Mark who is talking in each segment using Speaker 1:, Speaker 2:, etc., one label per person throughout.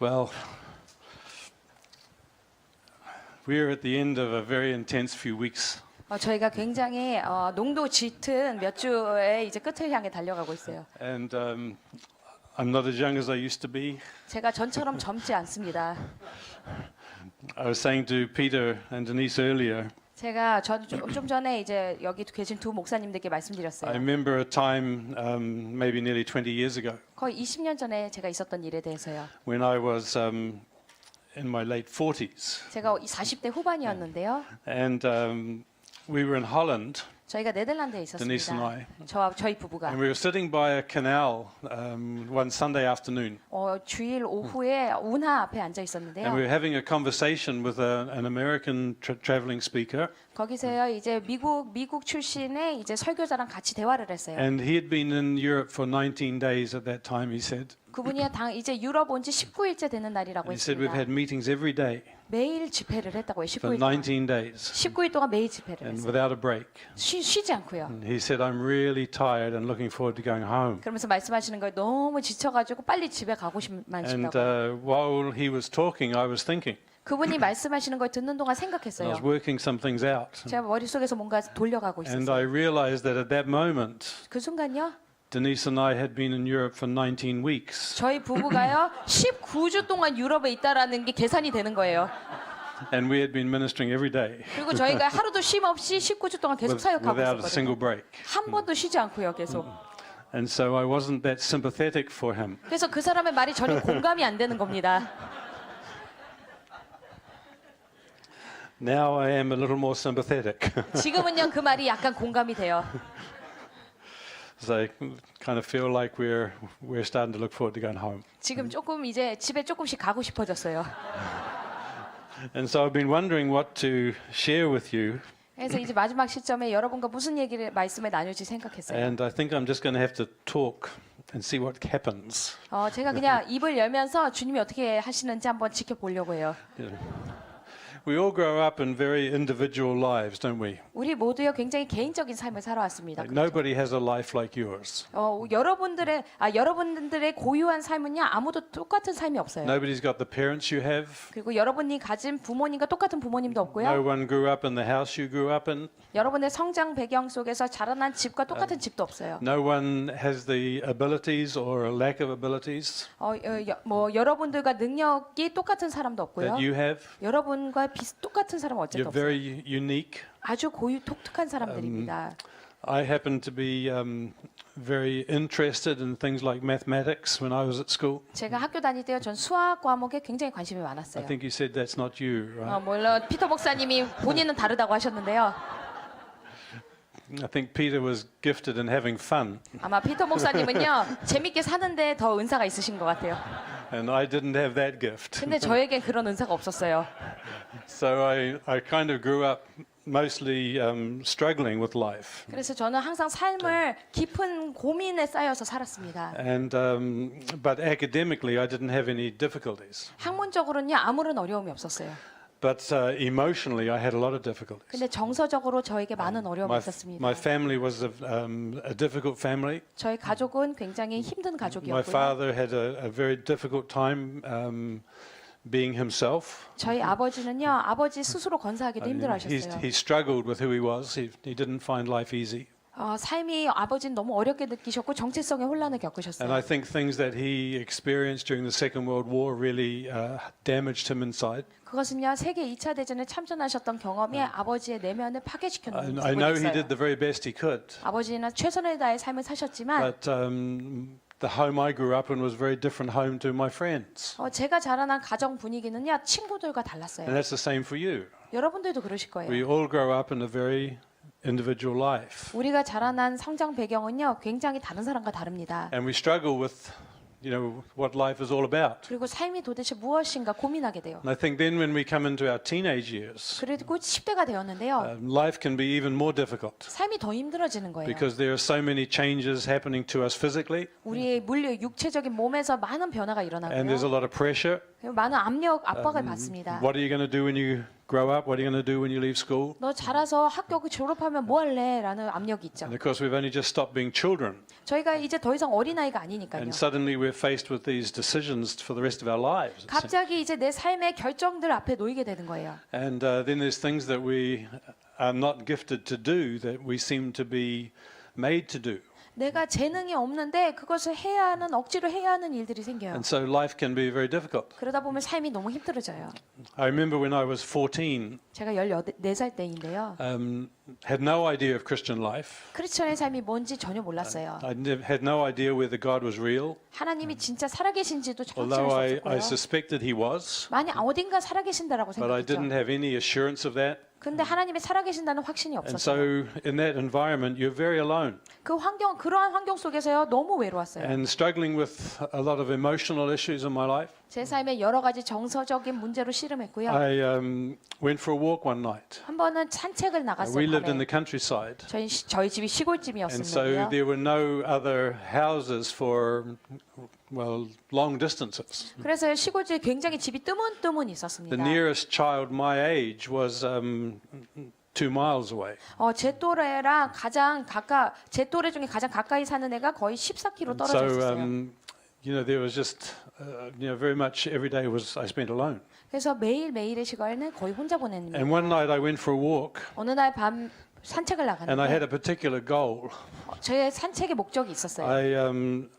Speaker 1: Well, we're at the end of a very intense few weeks.
Speaker 2: 저희가 굉장히 농도 짙은 몇 주의 이제 끝을 향해 달려가고 있어요.
Speaker 1: And I'm not as young as I used to be.
Speaker 2: 제가 전처럼 젊지 않습니다.
Speaker 1: I was saying to Peter and Denise earlier,
Speaker 2: 제가 좀 전에 이제 여기 계신 두 목사님들께
Speaker 1: I
Speaker 2: 말씀드렸어요.
Speaker 1: remember a time maybe nearly 20 years ago
Speaker 2: 거의 20년 전에 제가 있었던 일에 대해서요.
Speaker 1: when I was in my late 40s.
Speaker 2: 제가 40대 후반이었는데요.
Speaker 1: And we were in Holland,
Speaker 2: 저희가 네덜란드에
Speaker 1: Denise and
Speaker 2: 있었습니다.
Speaker 1: I.
Speaker 2: 저와 저희 부부가
Speaker 1: And we were sitting by a canal one Sunday afternoon.
Speaker 2: 주일 오후에 운하 앞에 앉아
Speaker 1: And we
Speaker 2: 있었는데요.
Speaker 1: were having a conversation with an American traveling speaker.
Speaker 2: 거기서요 이제 미국 출신의 이제 설교자랑 같이 대화를 했어요.
Speaker 1: And he had been in Europe for 19 days at that time, he said.
Speaker 2: 그분이 이제 유럽 온 지 19일째 되는 날이라고
Speaker 1: He said we've
Speaker 2: 했습니다.
Speaker 1: had meetings every day
Speaker 2: 매일 집회를 했다고 해요.
Speaker 1: for
Speaker 2: 19일 동안.
Speaker 1: 19 days
Speaker 2: 19일 동안 매일 집회를
Speaker 1: and
Speaker 2: 했어요.
Speaker 1: without a break.
Speaker 2: 쉬지 않고요.
Speaker 1: And he said, I'm really tired and looking forward to going home.
Speaker 2: 그러면서 말씀하시는 거예요. 너무 지쳐가지고 빨리 집에 가고 싶만
Speaker 1: And
Speaker 2: 싶다고.
Speaker 1: while he was talking, I was thinking.
Speaker 2: 그분이 말씀하시는 걸 듣는 동안
Speaker 1: I
Speaker 2: 생각했어요.
Speaker 1: was working some things out.
Speaker 2: 제가 머릿속에서 뭔가 돌려가고
Speaker 1: And I
Speaker 2: 있었어요.
Speaker 1: realized that at that moment,
Speaker 2: 그 순간요.
Speaker 1: Denise and I had been in Europe for 19 weeks.
Speaker 2: 저희 부부가요. 19주 동안 유럽에 있다라는 게 계산이 되는 거예요.
Speaker 1: And we had been ministering every day
Speaker 2: 그리고 저희가 하루도 쉼 없이 19주 동안 계속 사역하고
Speaker 1: without a single
Speaker 2: 있었거든요.
Speaker 1: break.
Speaker 2: 한 번도 쉬지 않고요. 계속.
Speaker 1: And so I wasn't that sympathetic for him.
Speaker 2: 그래서 그 사람의 말이 전혀 공감이 안 되는 겁니다.
Speaker 1: Now I am a little more sympathetic.
Speaker 2: 지금은요 그 말이 약간 공감이 돼요.
Speaker 1: So I kind of feel like we're starting to look forward to going home.
Speaker 2: 지금 조금 이제 집에 조금씩 가고 싶어졌어요.
Speaker 1: And so I've been wondering what to share with you.
Speaker 2: 그래서 이제 마지막 시점에 여러분과 무슨 얘기를 말씀에 나눌지 생각했어요.
Speaker 1: And I think I'm just going to have to talk and see what happens.
Speaker 2: 제가 그냥 입을 열면서 주님이 어떻게 하시는지 한번 지켜보려고 해요.
Speaker 1: You know. We all grow up in very individual lives, don't we?
Speaker 2: 우리 모두요 굉장히 개인적인 삶을 살아왔습니다.
Speaker 1: Like nobody has a life like yours.
Speaker 2: 여러분들의 고유한 삶은요 아무도 똑같은 삶이 없어요.
Speaker 1: Nobody's got the parents you have.
Speaker 2: 그리고 여러분이 가진 부모님과 똑같은 부모님도
Speaker 1: No
Speaker 2: 없고요.
Speaker 1: one grew up in the house you grew up in.
Speaker 2: 여러분의 성장 배경 속에서 자라난 집과 똑같은 집도 없어요.
Speaker 1: No one has the abilities or a lack of abilities
Speaker 2: 여러분들과 능력이 똑같은 사람도 없고요.
Speaker 1: that you have.
Speaker 2: 여러분과 똑같은 사람은 어쨌든
Speaker 1: You're
Speaker 2: 없어요.
Speaker 1: very unique.
Speaker 2: 아주 독특한 사람들입니다.
Speaker 1: I happen to be very interested in things like mathematics when I was at school.
Speaker 2: 제가 학교 다닐 때요, 전 수학 과목에 굉장히 관심이
Speaker 1: I
Speaker 2: 많았어요.
Speaker 1: think you said that's not you, right?
Speaker 2: 물론 피터 목사님이 본인은 다르다고 하셨는데요.
Speaker 1: I think Peter was gifted in having fun,
Speaker 2: 아마 피터 목사님은요, 재밌게 사는데 더 은사가 있으신 것 같아요.
Speaker 1: and I didn't have that gift.
Speaker 2: 근데 저에겐 그런 은사가 없었어요.
Speaker 1: So I kind of grew up mostly struggling with life.
Speaker 2: 그래서 저는 항상 삶을 깊은 고민에 쌓여서 살았습니다.
Speaker 1: And but academically, I didn't have any difficulties.
Speaker 2: 학문적으로는요, 아무런 어려움이 없었어요.
Speaker 1: But emotionally, I had a lot of difficulties.
Speaker 2: 근데 정서적으로 저에게 많은 어려움이 있었습니다.
Speaker 1: My family was a difficult family.
Speaker 2: 저희 가족은 굉장히 힘든
Speaker 1: My
Speaker 2: 가족이었고요.
Speaker 1: father had a very difficult time being himself.
Speaker 2: 저희 아버지는요, 아버지 스스로 건사하기도
Speaker 1: He
Speaker 2: 힘들어하셨어요.
Speaker 1: struggled with who he was. He didn't find life easy.
Speaker 2: 삶이 아버지는 너무 어렵게 느끼셨고 정체성의 혼란을
Speaker 1: And I
Speaker 2: 겪으셨어요.
Speaker 1: think things that he experienced during the Second World War really damaged him inside.
Speaker 2: 그것은요, 세계 2차 대전에 참전하셨던 경험이 아버지의 내면을 파괴시켜 놓은
Speaker 1: I know he
Speaker 2: 부분이
Speaker 1: did
Speaker 2: 있어요.
Speaker 1: the very best he could.
Speaker 2: 아버지는 최선을 다해 삶을 사셨지만
Speaker 1: But the home I grew up in was a very different home to my friends.
Speaker 2: 제가 자라난 가정 분위기는요, 친구들과
Speaker 1: And
Speaker 2: 달랐어요.
Speaker 1: that's the same for you.
Speaker 2: 여러분들도 그러실 거예요.
Speaker 1: We all grow up in a very individual life.
Speaker 2: 우리가 자라난 성장 배경은요, 굉장히 다른 사람과 다릅니다.
Speaker 1: And we struggle with, what life is all about.
Speaker 2: 그리고 삶이 도대체 무엇인가 고민하게 돼요.
Speaker 1: And I think then when we come into our teenage years,
Speaker 2: 그리고 10대가 되었는데요,
Speaker 1: life can be even more difficult
Speaker 2: 삶이 더 힘들어지는 거예요.
Speaker 1: because there are so many changes happening to us physically,
Speaker 2: 우리의 육체적인 몸에서 많은 변화가
Speaker 1: and there's a
Speaker 2: 일어나고요.
Speaker 1: lot of pressure.
Speaker 2: 그리고 많은 압박을 받습니다.
Speaker 1: What are you going to do when you grow up, what are you going to do when you leave school?
Speaker 2: 너 자라서 학교 졸업하면 뭐 할래? 라는 압력이 있죠.
Speaker 1: And of course, we've only just stopped being children.
Speaker 2: 저희가 이제 더 이상 어린아이가 아니니까요.
Speaker 1: And suddenly we're faced with these decisions for the rest of our lives.
Speaker 2: 갑자기 이제 내 삶의 결정들 앞에 놓이게 되는 거예요.
Speaker 1: And then there's things that we are not gifted to do that we seem to be made to do.
Speaker 2: 내가 재능이 없는데 그것을 해야 하는 억지로 해야 하는 일들이 생겨요.
Speaker 1: And so life can be very difficult.
Speaker 2: 그러다 보면 삶이 너무 힘들어져요.
Speaker 1: I remember when I was 14,
Speaker 2: 제가 14살 때인데요.
Speaker 1: had no idea of Christian life.
Speaker 2: 크리스천의 삶이 뭔지 전혀 몰랐어요.
Speaker 1: I had no idea whether God was real,
Speaker 2: 하나님이 진짜 살아계신지도 확신할
Speaker 1: although
Speaker 2: 수
Speaker 1: I
Speaker 2: 없었고요.
Speaker 1: suspected He was,
Speaker 2: 만약 어딘가 살아계신다라고
Speaker 1: but I didn't
Speaker 2: 생각했죠.
Speaker 1: have any assurance of that.
Speaker 2: 근데 하나님이 살아계신다는 확신이
Speaker 1: And
Speaker 2: 없었어요.
Speaker 1: so in that environment, you're very alone
Speaker 2: 그러한 환경 속에서요 너무 외로웠어요.
Speaker 1: and struggling with a lot of emotional issues in my life.
Speaker 2: 제 삶에 여러 가지 정서적인 문제로 씨름했고요.
Speaker 1: I went for a walk one night.
Speaker 2: 한 번은 산책을
Speaker 1: We
Speaker 2: 나갔어요.
Speaker 1: lived in
Speaker 2: 밤에.
Speaker 1: the countryside.
Speaker 2: 저희 집이
Speaker 1: And so
Speaker 2: 시골집이었습니다.
Speaker 1: there were no other houses for, well, long distances.
Speaker 2: 그래서 시골집에 굉장히 집이 뜨문뜨문
Speaker 1: The
Speaker 2: 있었습니다.
Speaker 1: nearest child my age was 2 miles away.
Speaker 2: 제 또래랑 제 또래 중에 가장 가까이 사는 애가 거의 14km 떨어져
Speaker 1: So,
Speaker 2: 있었어요.
Speaker 1: there was just, very much every day I spent alone.
Speaker 2: 그래서 매일매일의 시간을 거의 혼자 보냅니다.
Speaker 1: And one night I went for a walk
Speaker 2: 어느 날 밤 산책을
Speaker 1: and I had
Speaker 2: 나갔는데
Speaker 1: a particular goal.
Speaker 2: 제 산책의 목적이 있었어요.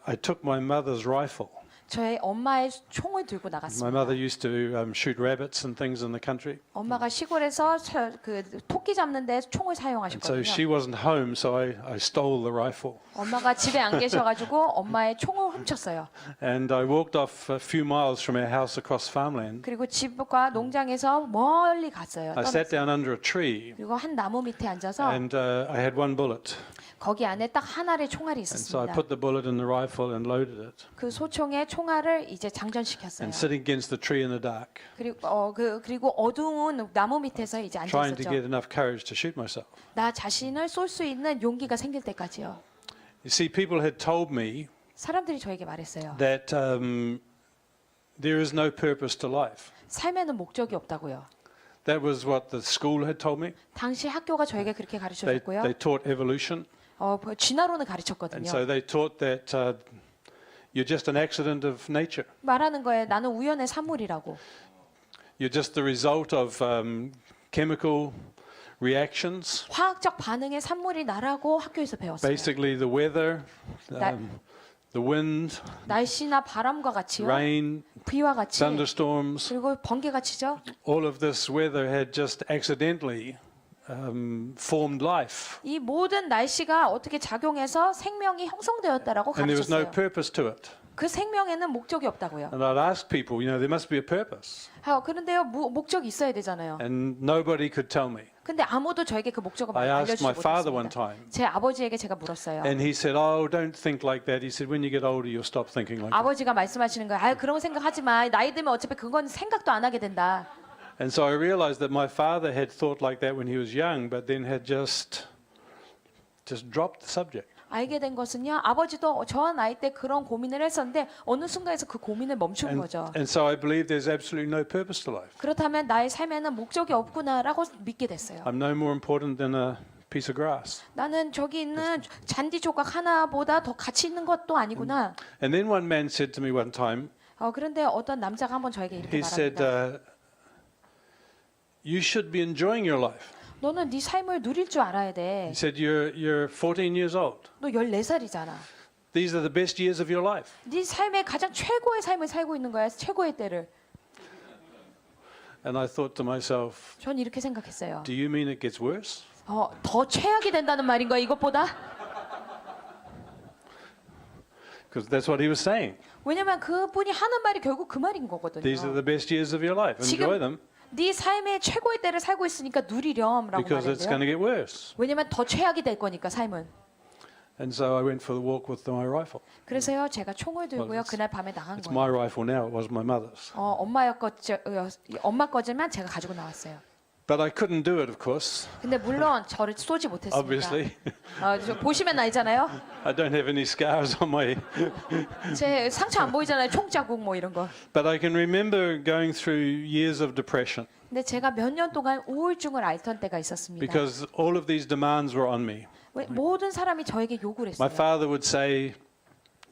Speaker 1: I took my mother's rifle.
Speaker 2: 저의 엄마의 총을 들고
Speaker 1: My
Speaker 2: 나갔습니다.
Speaker 1: mother used to shoot rabbits and things in the country.
Speaker 2: 엄마가 시골에서 그 토끼 잡는데 총을
Speaker 1: So
Speaker 2: 사용하셨거든요.
Speaker 1: she wasn't home, so I stole the rifle.
Speaker 2: 엄마가 집에 안 계셔가지고 엄마의 총을 훔쳤어요.
Speaker 1: And I walked off a few miles from our house across farmland.
Speaker 2: 그리고 집과 농장에서 멀리 갔어요.
Speaker 1: I sat
Speaker 2: 떠났어요.
Speaker 1: down under a tree
Speaker 2: 그리고 한 나무 밑에 앉아서
Speaker 1: and I had one bullet.
Speaker 2: 거기 안에 딱 하나의 총알이
Speaker 1: And so I
Speaker 2: 있었습니다.
Speaker 1: put the bullet in the rifle and loaded it.
Speaker 2: 그 소총에 총알을 이제 장전시켰어요.
Speaker 1: And sitting against the tree in the dark,
Speaker 2: 그리고 어두운 나무 밑에서 이제 앉아
Speaker 1: trying to
Speaker 2: 있었죠.
Speaker 1: get enough courage to shoot myself.
Speaker 2: 나 자신을 쏠 수 있는 용기가 생길 때까지요.
Speaker 1: You see, people had told me
Speaker 2: 사람들이 저에게 말했어요.
Speaker 1: that there is no purpose to life.
Speaker 2: 삶에는 목적이 없다고요.
Speaker 1: That was what the school had told me.
Speaker 2: 당시 학교가 저에게 그렇게 가르쳐줬고요.
Speaker 1: They taught evolution.
Speaker 2: 진화론을
Speaker 1: And
Speaker 2: 가르쳤거든요.
Speaker 1: so they taught that you're just an accident of nature.
Speaker 2: 말하는 거에 나는 우연의 산물이라고.
Speaker 1: You're just the result of chemical reactions.
Speaker 2: 화학적 반응의 산물이 나라고 학교에서 배웠어요.
Speaker 1: Basically, the weather, the wind,
Speaker 2: 날씨나 바람과 같이요.
Speaker 1: rain,
Speaker 2: 비와 같이.
Speaker 1: thunderstorms.
Speaker 2: 그리고 번개가 치죠.
Speaker 1: All of this weather had just accidentally formed life,
Speaker 2: 이 모든 날씨가 어떻게 작용해서 생명이 형성되었다라고
Speaker 1: and there was no
Speaker 2: 가르쳤어요.
Speaker 1: purpose to it.
Speaker 2: 그 생명에는 목적이 없다고요.
Speaker 1: And I'd ask people, there must be a purpose,
Speaker 2: 그런데요, 목적이 있어야 되잖아요.
Speaker 1: and nobody could tell me.
Speaker 2: 근데 아무도 저에게 그 목적을
Speaker 1: I asked
Speaker 2: 알려주지
Speaker 1: my father one
Speaker 2: 못했습니다.
Speaker 1: time,
Speaker 2: 제 아버지에게 제가 물었어요.
Speaker 1: and he said, "Oh, don't think like that." He said, "When you get older, you'll stop thinking like that."
Speaker 2: 아버지가 말씀하시는 거예요. 그런 거 생각하지 마. 나이 들면 어차피 그건 생각도 안 하게 된다.
Speaker 1: And so I realized that my father had thought like that when he was young, but then had just dropped the subject.
Speaker 2: 알게 된 것은요. 아버지도 저 나이 때 그런 고민을 했었는데 어느 순간에서 그 고민을 멈춘 거죠.
Speaker 1: And so I believe there's absolutely no purpose to life.
Speaker 2: 그렇다면 나의 삶에는 목적이 없구나라고 믿게 됐어요.
Speaker 1: I'm no more important than a piece of grass.
Speaker 2: 나는 저기 있는 잔디 조각 하나보다 더 가치 있는 것도 아니구나.
Speaker 1: And then one man said to me one time,
Speaker 2: 그런데 어떤 남자가 한번 저에게 이렇게
Speaker 1: he said,
Speaker 2: 말합니다.
Speaker 1: "You should be enjoying your life."
Speaker 2: 너는 네 삶을 누릴 줄 알아야 돼.
Speaker 1: He said, "You're 14 years old.
Speaker 2: 너 14살이잖아.
Speaker 1: These are the best years of your life."
Speaker 2: 네 삶의 가장 최고의 삶을 살고 있는 거야. 최고의 때를.
Speaker 1: And I thought to myself,
Speaker 2: 전 이렇게 생각했어요.
Speaker 1: "Do you mean it gets worse?"
Speaker 2: 더 최악이 된다는 말인 거야, 이것보다?
Speaker 1: Because that's what he was saying.
Speaker 2: 왜냐면 그분이 하는 말이 결국 그 말인 거거든요.
Speaker 1: These are the best years of your life. Enjoy them
Speaker 2: 네 삶의 최고의 때를 살고 있으니까 누리렴라고
Speaker 1: because it's going to
Speaker 2: 말해요.
Speaker 1: get worse.
Speaker 2: 왜냐면 더 최악이 될 거니까 삶은.
Speaker 1: And so I went for the walk with my rifle.
Speaker 2: 그래서요, 제가 총을 들고요, 그날 밤에 나간
Speaker 1: It's
Speaker 2: 거예요.
Speaker 1: my rifle now. It was my mother's.
Speaker 2: 엄마 거지만 제가 가지고 나왔어요.
Speaker 1: But I couldn't do it, of course,
Speaker 2: 근데 물론 저를 쏘지 못했습니다.
Speaker 1: obviously.
Speaker 2: 저 보시면 알잖아요.
Speaker 1: I don't have any scars on my.
Speaker 2: 제 상처 안 보이잖아요. 총자국 뭐 이런 거.
Speaker 1: But I can remember going through years of depression
Speaker 2: 근데 제가 몇 년 동안 우울증을 앓던 때가 있었습니다.
Speaker 1: because all of these demands were on me.
Speaker 2: 왜 모든 사람이 저에게 욕을
Speaker 1: My
Speaker 2: 했어요.
Speaker 1: father would say,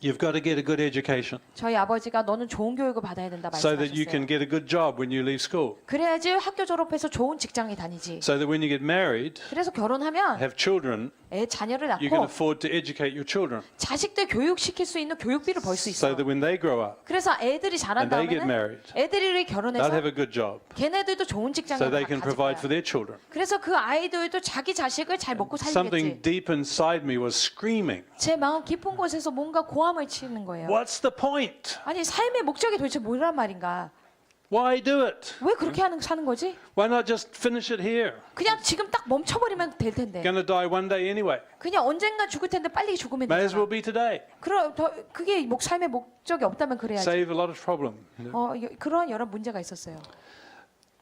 Speaker 1: "You've got to get a good education
Speaker 2: 저희 아버지가 너는 좋은 교육을 받아야 된다
Speaker 1: so that you
Speaker 2: 말씀하셨어요.
Speaker 1: can get a good job when you leave school.
Speaker 2: 그래야지 학교 졸업해서 좋은 직장에 다니지.
Speaker 1: So that when you get married,
Speaker 2: 그래서 결혼하면
Speaker 1: have children,
Speaker 2: 자녀를
Speaker 1: you can
Speaker 2: 낳고
Speaker 1: afford to educate your children
Speaker 2: 자식들 교육시킬 수 있는 교육비를 벌 수
Speaker 1: so
Speaker 2: 있어.
Speaker 1: that when they grow up
Speaker 2: 그래서 애들이 자란
Speaker 1: and they get
Speaker 2: 다음에는
Speaker 1: married,
Speaker 2: 애들이
Speaker 1: they'll
Speaker 2: 결혼해서
Speaker 1: have a good job
Speaker 2: 걔네들도 좋은 직장에
Speaker 1: so they can
Speaker 2: 가질
Speaker 1: provide
Speaker 2: 거야.
Speaker 1: for their children.
Speaker 2: 그래서 그 아이들도 자기 자식을 잘 먹고
Speaker 1: Something
Speaker 2: 살리겠지.
Speaker 1: deep inside me was screaming,
Speaker 2: 제 마음 깊은 곳에서 뭔가 고함을 치는 거예요.
Speaker 1: "What's the point?
Speaker 2: 아니 삶의 목적이 도대체 뭐란 말인가?
Speaker 1: Why do it?
Speaker 2: 왜 그렇게 사는 거지?
Speaker 1: Why not just finish it here?
Speaker 2: 그냥 지금 딱 멈춰버리면 될 텐데.
Speaker 1: Gonna die one day anyway.
Speaker 2: 그냥 언젠가 죽을 텐데 빨리 죽으면
Speaker 1: May as well
Speaker 2: 되잖아.
Speaker 1: be today.
Speaker 2: 그게 삶의 목적이 없다면 그래야지.
Speaker 1: Save a lot of problem."
Speaker 2: 그런 여러 문제가 있었어요.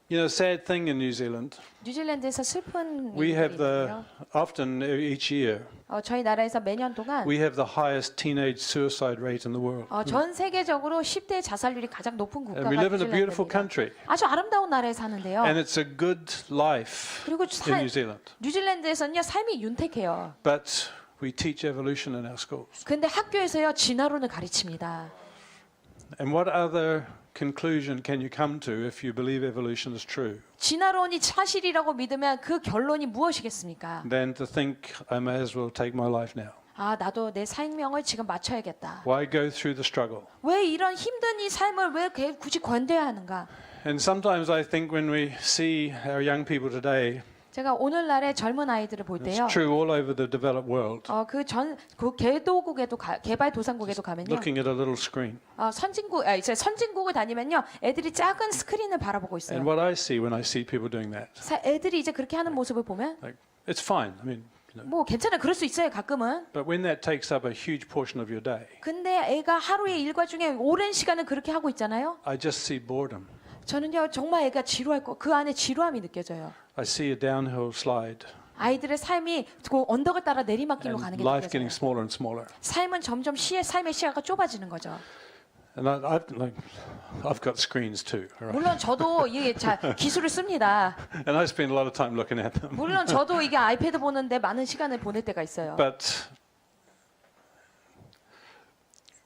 Speaker 1: You know, sad thing in New Zealand,
Speaker 2: 뉴질랜드에서 슬픈
Speaker 1: we
Speaker 2: 일이
Speaker 1: have
Speaker 2: 있는데요.
Speaker 1: often each year,
Speaker 2: 저희 나라에서 매년 동안
Speaker 1: we have the highest teenage suicide rate in the world.
Speaker 2: 전 세계적으로 10대 자살률이 가장 높은 국가가
Speaker 1: And we live in a beautiful
Speaker 2: 뉴질랜드입니다.
Speaker 1: country,
Speaker 2: 아주 아름다운 나라에 사는데요.
Speaker 1: and it's a good life
Speaker 2: 그리고
Speaker 1: in New Zealand.
Speaker 2: 뉴질랜드에서는요 삶이 윤택해요.
Speaker 1: But we teach evolution in our schools.
Speaker 2: 근데 학교에서요 진화론을 가르칩니다.
Speaker 1: And what other conclusion can you come to if you believe evolution is true
Speaker 2: 진화론이 사실이라고 믿으면 그 결론이 무엇이겠습니까?
Speaker 1: than to think I may as well take my life now?
Speaker 2: 나도 내 생명을 지금 맞춰야겠다.
Speaker 1: Why go through the struggle?
Speaker 2: 왜 이런 힘든 이 삶을 왜 굳이 견뎌야 하는가?
Speaker 1: And sometimes I think when we see our young people today,
Speaker 2: 제가 오늘날의 젊은 아이들을 볼 때요.
Speaker 1: it's true all over the developed world,
Speaker 2: 그 개도국에도 개발도상국에도 가면요.
Speaker 1: looking at a little screen.
Speaker 2: 이제 선진국을 다니면요. 애들이 작은 스크린을 바라보고 있어요.
Speaker 1: And what I see when I see people doing that,
Speaker 2: 애들이 이제 그렇게 하는 모습을 보면
Speaker 1: like, it's fine. I mean,
Speaker 2: 뭐 괜찮아. 그럴 수 있어요. 가끔은.
Speaker 1: but when that takes up a huge portion of your day,
Speaker 2: 근데 애가 하루의 일과 중에 오랜 시간을 그렇게 하고 있잖아요.
Speaker 1: I just see boredom.
Speaker 2: 저는요. 정말 애가 지루할 그 안에 지루함이 느껴져요.
Speaker 1: I see a downhill slide
Speaker 2: 아이들의 삶이 그 언덕을 따라 내리막길로
Speaker 1: and
Speaker 2: 가는 게
Speaker 1: life
Speaker 2: 느껴져요.
Speaker 1: getting smaller and smaller.
Speaker 2: 삶은 점점 삶의 시야가 좁아지는 거죠.
Speaker 1: And I've got screens too, all right?
Speaker 2: 물론 저도 이게 기술을 씁니다.
Speaker 1: And I spend a lot of time looking at them.
Speaker 2: 물론 저도 이게 아이패드 보는데 많은 시간을 보낼 때가 있어요.
Speaker 1: But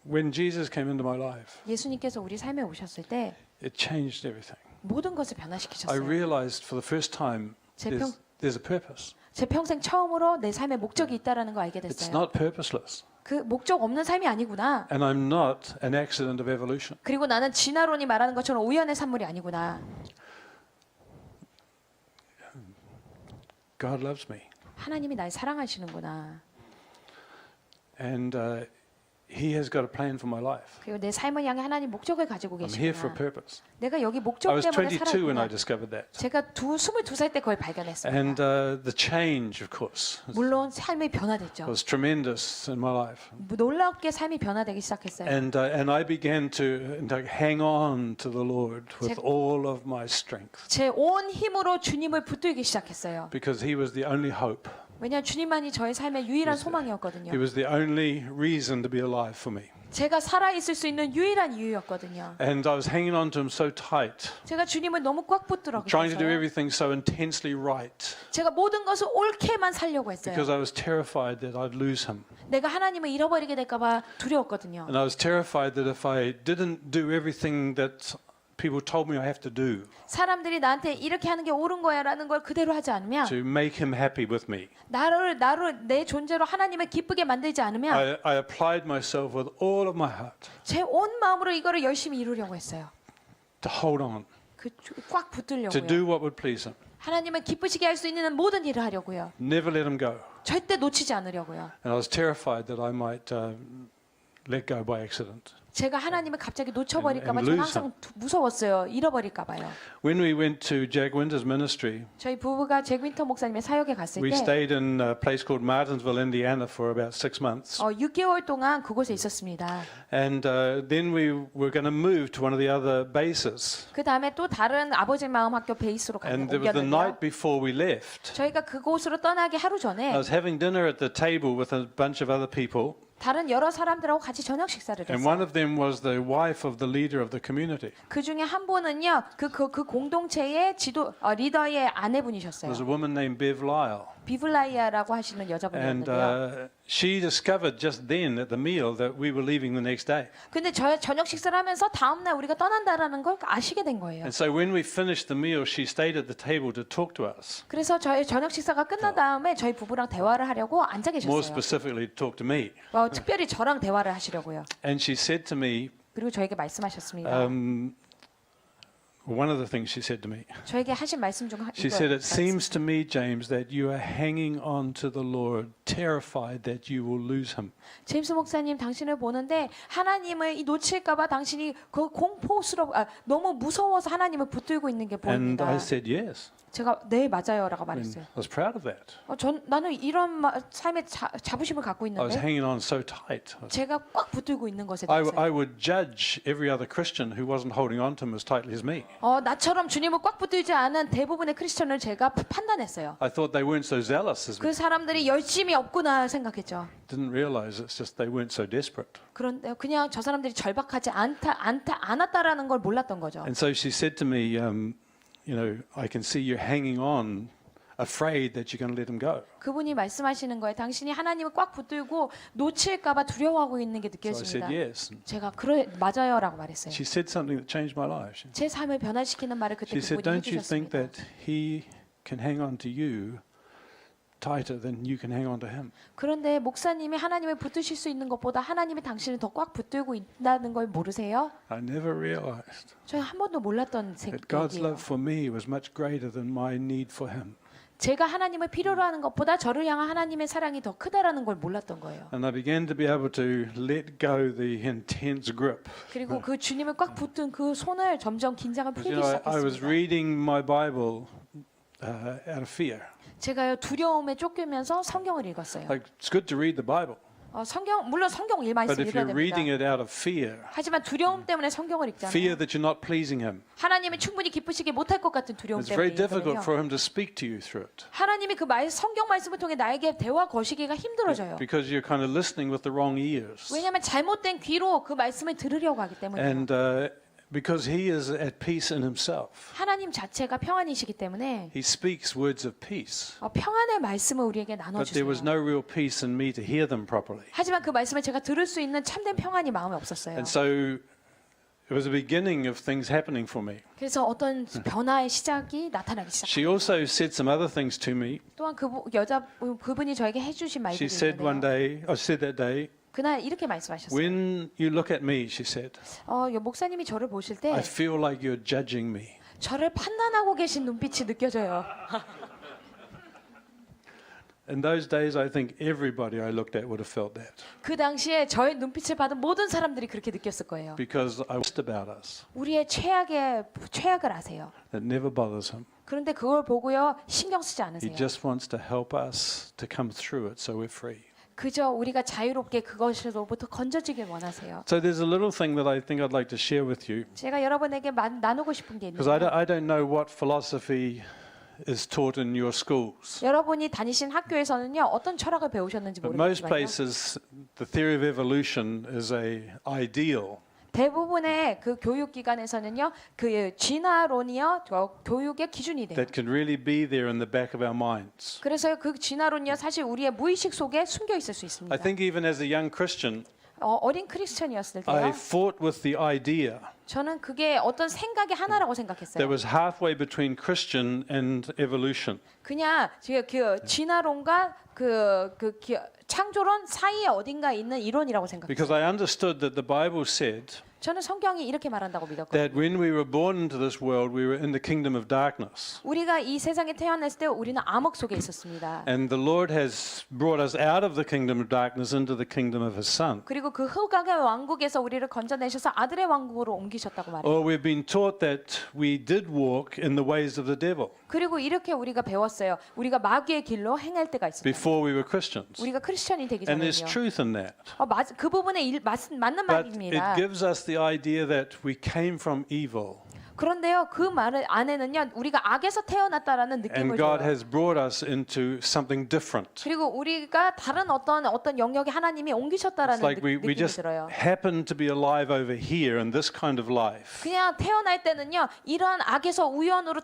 Speaker 1: when Jesus came into my life,
Speaker 2: 예수님께서 우리 삶에 오셨을 때
Speaker 1: it changed everything.
Speaker 2: 모든 것을
Speaker 1: I
Speaker 2: 변화시키셨어요.
Speaker 1: realized for the first time there's a purpose.
Speaker 2: 제 평생 처음으로 내 삶에 목적이 있다라는 걸 알게
Speaker 1: It's
Speaker 2: 됐어요.
Speaker 1: not purposeless.
Speaker 2: 그 목적 없는 삶이 아니구나.
Speaker 1: And I'm not an accident of evolution.
Speaker 2: 그리고 나는 진화론이 말하는 것처럼 우연의 산물이 아니구나.
Speaker 1: God loves me.
Speaker 2: 하나님이 날 사랑하시는구나.
Speaker 1: And He has got a plan for my life.
Speaker 2: 그리고 내 삶을 향해 하나님 목적을 가지고
Speaker 1: I'm here for a
Speaker 2: 계시구나.
Speaker 1: purpose.
Speaker 2: 내가 여기
Speaker 1: I
Speaker 2: 목적
Speaker 1: was
Speaker 2: 때문에
Speaker 1: 22 when I
Speaker 2: 살아있구나.
Speaker 1: discovered that.
Speaker 2: 제가 22살 때 그걸 발견했습니다.
Speaker 1: And the change, of course,
Speaker 2: 물론 삶이 변화됐죠.
Speaker 1: was tremendous in my life.
Speaker 2: 놀랍게 삶이 변화되기 시작했어요.
Speaker 1: And I began to hang on to the Lord with all of my strength
Speaker 2: 제 온 힘으로 주님을 붙들기 시작했어요.
Speaker 1: because He was the only hope.
Speaker 2: 왜냐하면 주님만이 저의 삶의 유일한 소망이었거든요.
Speaker 1: He was the only reason to be alive for me.
Speaker 2: 제가 살아있을 수 있는 유일한 이유였거든요.
Speaker 1: And I was hanging on to Him so tight,
Speaker 2: 제가 주님을 너무 꽉 붙들어
Speaker 1: trying to do
Speaker 2: 있어요.
Speaker 1: everything so intensely right
Speaker 2: 제가 모든 것을 옳게만 살려고 했어요.
Speaker 1: because I was terrified that I'd lose Him.
Speaker 2: 내가 하나님을 잃어버리게 될까 봐 두려웠거든요.
Speaker 1: And I was terrified that if I didn't do everything that people told me I have to do
Speaker 2: 사람들이 나한테 이렇게 하는 게 옳은 거야라는 걸 그대로 하지 않으면
Speaker 1: to make Him happy with me,
Speaker 2: 나를 내 존재로 하나님을 기쁘게 만들지 않으면
Speaker 1: I applied myself with all of my heart
Speaker 2: 제 온 마음으로 이거를 열심히 이루려고 했어요.
Speaker 1: to hold on,
Speaker 2: 꽉
Speaker 1: to
Speaker 2: 붙들려고요.
Speaker 1: do what would please Him.
Speaker 2: 하나님을 기쁘시게 할 수 있는 모든 일을 하려고요.
Speaker 1: Never let Him go.
Speaker 2: 절대 놓치지 않으려고요.
Speaker 1: And I was terrified that I might let go by accident.
Speaker 2: 제가 하나님을 갑자기 놓쳐버릴까 봐
Speaker 1: And
Speaker 2: 저는
Speaker 1: lose
Speaker 2: 항상 무서웠어요. 잃어버릴까 봐요.
Speaker 1: When we went to Jack Winter's ministry,
Speaker 2: 저희 부부가 잭 윈터 목사님의 사역에 갔을
Speaker 1: we
Speaker 2: 때
Speaker 1: stayed in a place called Martinsville, Indiana for about 6 months.
Speaker 2: 6개월 동안 그곳에 있었습니다.
Speaker 1: And then we were going to move to one of the other bases.
Speaker 2: 그 다음에 또 다른 아버지 마음 학교 베이스로
Speaker 1: And it was the
Speaker 2: 옮겼는데요.
Speaker 1: night before we left.
Speaker 2: 저희가 그곳으로 떠나기 하루
Speaker 1: I
Speaker 2: 전에
Speaker 1: was having dinner at the table with a bunch of other people.
Speaker 2: 다른 여러 사람들하고 같이 저녁 식사를
Speaker 1: And one
Speaker 2: 했어요.
Speaker 1: of them was the wife of the leader of the community.
Speaker 2: 그 중에 한 분은요, 그 공동체의 리더의
Speaker 1: It
Speaker 2: 아내분이셨어요.
Speaker 1: was a woman named Bev Lyle.
Speaker 2: 비블라이아라고 하시는
Speaker 1: And
Speaker 2: 여자분이었는데요.
Speaker 1: she discovered just then at the meal that we were leaving the next day.
Speaker 2: 근데 저녁 식사를 하면서 다음 날 우리가 떠난다라는 걸 아시게 된 거예요.
Speaker 1: And so when we finished the meal, she stayed at the table to talk to us.
Speaker 2: 그래서 저희 저녁 식사가 끝난 다음에 저희 부부랑 대화를 하려고 앉아
Speaker 1: More
Speaker 2: 계셨어요.
Speaker 1: specifically, to talk to me.
Speaker 2: 특별히 저랑 대화를 하시려고요.
Speaker 1: And she said to me,
Speaker 2: 그리고 저에게 말씀하셨습니다.
Speaker 1: one of the things she said to me,
Speaker 2: 저에게 하신 말씀 중
Speaker 1: she
Speaker 2: 이거
Speaker 1: said, it seems to me, James, that you are hanging on to the Lord, terrified that you will lose him.
Speaker 2: 제임스 목사님 당신을 보는데 하나님을 놓칠까봐 당신이 그 너무 무서워서 하나님을 붙들고 있는 게
Speaker 1: And
Speaker 2: 보입니다.
Speaker 1: I said, yes.
Speaker 2: 제가 네 맞아요라고
Speaker 1: And
Speaker 2: 말했어요.
Speaker 1: I was proud of that.
Speaker 2: 나는 이런 삶의 자부심을 갖고
Speaker 1: I was
Speaker 2: 있는데
Speaker 1: hanging on so tight.
Speaker 2: 제가 꽉 붙들고 있는 것에
Speaker 1: I
Speaker 2: 대해서
Speaker 1: would judge every other Christian who wasn't holding on to him as tightly as me.
Speaker 2: 나처럼 주님을 꽉 붙들지 않은 대부분의 크리스천을 제가 판단했어요.
Speaker 1: I thought they weren't so zealous as me.
Speaker 2: 그 사람들이 열심이 없구나 생각했죠.
Speaker 1: Didn't realize it's just they weren't so desperate.
Speaker 2: 그런데 그냥 저 사람들이 절박하지 않았다라는 걸 몰랐던 거죠.
Speaker 1: And so she said to me, I can see you hanging on, afraid that you're going to let him go.
Speaker 2: 그분이 말씀하시는 거예요. 당신이 하나님을 꽉 붙들고 놓칠까봐 두려워하고 있는 게
Speaker 1: So I said
Speaker 2: 느껴집니다.
Speaker 1: yes.
Speaker 2: 제가 맞아요라고 말했어요.
Speaker 1: She said something that changed my life.
Speaker 2: 제 삶을 변화시키는 말을 그때
Speaker 1: She said,
Speaker 2: 그분이
Speaker 1: don't you think
Speaker 2: 해주셨습니다.
Speaker 1: that he can hang on to you tighter than you can hang on to him?
Speaker 2: 그런데 목사님이 하나님을 붙드실 수 있는 것보다 하나님이 당신을 더 꽉 붙들고 있다는 걸 모르세요?
Speaker 1: I never realized
Speaker 2: 저는 한 번도 몰랐던
Speaker 1: that God's
Speaker 2: 생각이에요.
Speaker 1: love for me was much greater than my need for him.
Speaker 2: 제가 하나님을 필요로 하는 것보다 저를 향한 하나님의 사랑이 더 크다라는 걸 몰랐던 거예요.
Speaker 1: And I began to be able to let go the intense grip.
Speaker 2: 그리고 그 주님을 꽉 붙든 그 손을 점점 긴장을
Speaker 1: You
Speaker 2: 풀기
Speaker 1: know, I was
Speaker 2: 시작했습니다.
Speaker 1: reading my Bible out of fear.
Speaker 2: 제가요 두려움에 쫓기면서 성경을 읽었어요.
Speaker 1: Like, it's good to read the Bible,
Speaker 2: 물론 성경 말씀
Speaker 1: but if
Speaker 2: 읽어야
Speaker 1: you're reading
Speaker 2: 됩니다.
Speaker 1: it out of fear,
Speaker 2: 하지만 두려움 때문에 성경을
Speaker 1: fear
Speaker 2: 읽잖아요.
Speaker 1: that you're not pleasing him,
Speaker 2: 하나님이 충분히 기쁘시게 못할 것 같은 두려움
Speaker 1: it's
Speaker 2: 때문에
Speaker 1: very difficult
Speaker 2: 읽거든요.
Speaker 1: for him to speak to you through it.
Speaker 2: 하나님이 성경 말씀을 통해 나에게 대화 거시기가 힘들어져요.
Speaker 1: Because you're kind of listening with the wrong ears.
Speaker 2: 왜냐하면 잘못된 귀로 그 말씀을 들으려고 하기 때문이에요.
Speaker 1: And because he is at peace in himself,
Speaker 2: 하나님 자체가 평안이시기 때문에
Speaker 1: he speaks words of peace.
Speaker 2: 평안의 말씀을 우리에게
Speaker 1: But there was
Speaker 2: 나눠주세요.
Speaker 1: no real peace in me to hear them properly.
Speaker 2: 하지만 그 말씀을 제가 들을 수 있는 참된 평안이 마음에 없었어요.
Speaker 1: And so it was the beginning of things happening for me.
Speaker 2: 그래서 어떤 변화의 시작이 나타나기 시작.
Speaker 1: She also said some other things to me.
Speaker 2: 또한 그분이 저에게 해주신 말들이
Speaker 1: She said one
Speaker 2: 있는데요.
Speaker 1: day, I said that day,
Speaker 2: 그날 이렇게 말씀하셨어요.
Speaker 1: when you look at me, she said,
Speaker 2: 목사님이 저를 보실
Speaker 1: I
Speaker 2: 때
Speaker 1: feel like you're judging me.
Speaker 2: 저를 판단하고 계신 눈빛이 느껴져요.
Speaker 1: In those days, I think everybody I looked at would have felt that.
Speaker 2: 그 당시에 저의 눈빛을 받은 모든 사람들이 그렇게 느꼈을 거예요.
Speaker 1: Because I was about us.
Speaker 2: 우리의 최악을 아세요.
Speaker 1: It never bothers him.
Speaker 2: 그런데 그걸 보고요 신경 쓰지
Speaker 1: He
Speaker 2: 않으세요.
Speaker 1: just wants to help us to come through it so we're free.
Speaker 2: 그저 우리가 자유롭게 그것으로부터 건져지길 원하세요.
Speaker 1: So there's a little thing that I think I'd like to share with you.
Speaker 2: 제가 여러분에게 나누고 싶은 게
Speaker 1: Because
Speaker 2: 있는데
Speaker 1: I don't know what philosophy is taught in your schools.
Speaker 2: 여러분이 다니신 학교에서는요 어떤 철학을 배우셨는지
Speaker 1: But most
Speaker 2: 모르겠지만
Speaker 1: places, the theory of evolution is a ideal.
Speaker 2: 대부분의 그 교육 기관에서는요 그 진화론이요 교육의 기준이 돼요.
Speaker 1: that can really be there in the back of our minds.
Speaker 2: 그래서 그 진화론이요 사실 우리의 무의식 속에 숨겨 있을 수 있습니다.
Speaker 1: I think even as a young Christian,
Speaker 2: 어린 크리스천이었을 때요.
Speaker 1: I fought with the idea
Speaker 2: 저는 그게 어떤 생각의 하나라고
Speaker 1: that
Speaker 2: 생각했어요.
Speaker 1: was halfway between Christian and evolution.
Speaker 2: 그냥 그 진화론과 창조론 사이에 어딘가 있는 이론이라고 생각했어요.
Speaker 1: Because I understood that the Bible said
Speaker 2: 저는 성경이 이렇게 말한다고 믿었거든요.
Speaker 1: that when we were born into this world, we were in the kingdom of darkness.
Speaker 2: 우리가 이 세상에 태어났을 때 우리는 암흑 속에 있었습니다.
Speaker 1: And the Lord has brought us out of the kingdom of darkness into the kingdom of His Son.
Speaker 2: 그리고 그 흑암의 왕국에서 우리를 건져내셔서 아들의 왕국으로 옮기셨다고 말해요.
Speaker 1: Or we've been taught that we did walk in the ways of the devil
Speaker 2: 그리고 이렇게 우리가 배웠어요. 우리가 마귀의 길로 행할 때가 있었다.
Speaker 1: before we were Christians.
Speaker 2: 우리가 크리스천이 되기
Speaker 1: And there's
Speaker 2: 전에요.
Speaker 1: truth in that.
Speaker 2: 그 부분에 맞는
Speaker 1: But it
Speaker 2: 말입니다.
Speaker 1: gives us the idea that we came from evil
Speaker 2: 그런데요, 그 말 안에는요, 우리가 악에서 태어났다라는 느낌을
Speaker 1: and God
Speaker 2: 줘요.
Speaker 1: has brought us into something different.
Speaker 2: 그리고 우리가 다른 어떤 영역에 하나님이
Speaker 1: It's
Speaker 2: 옮기셨다라는
Speaker 1: like we
Speaker 2: 느낌이
Speaker 1: just
Speaker 2: 들어요.
Speaker 1: happen to be alive over here in this kind of life.
Speaker 2: 그냥 태어날 때는요, 이러한 악에서 우연으로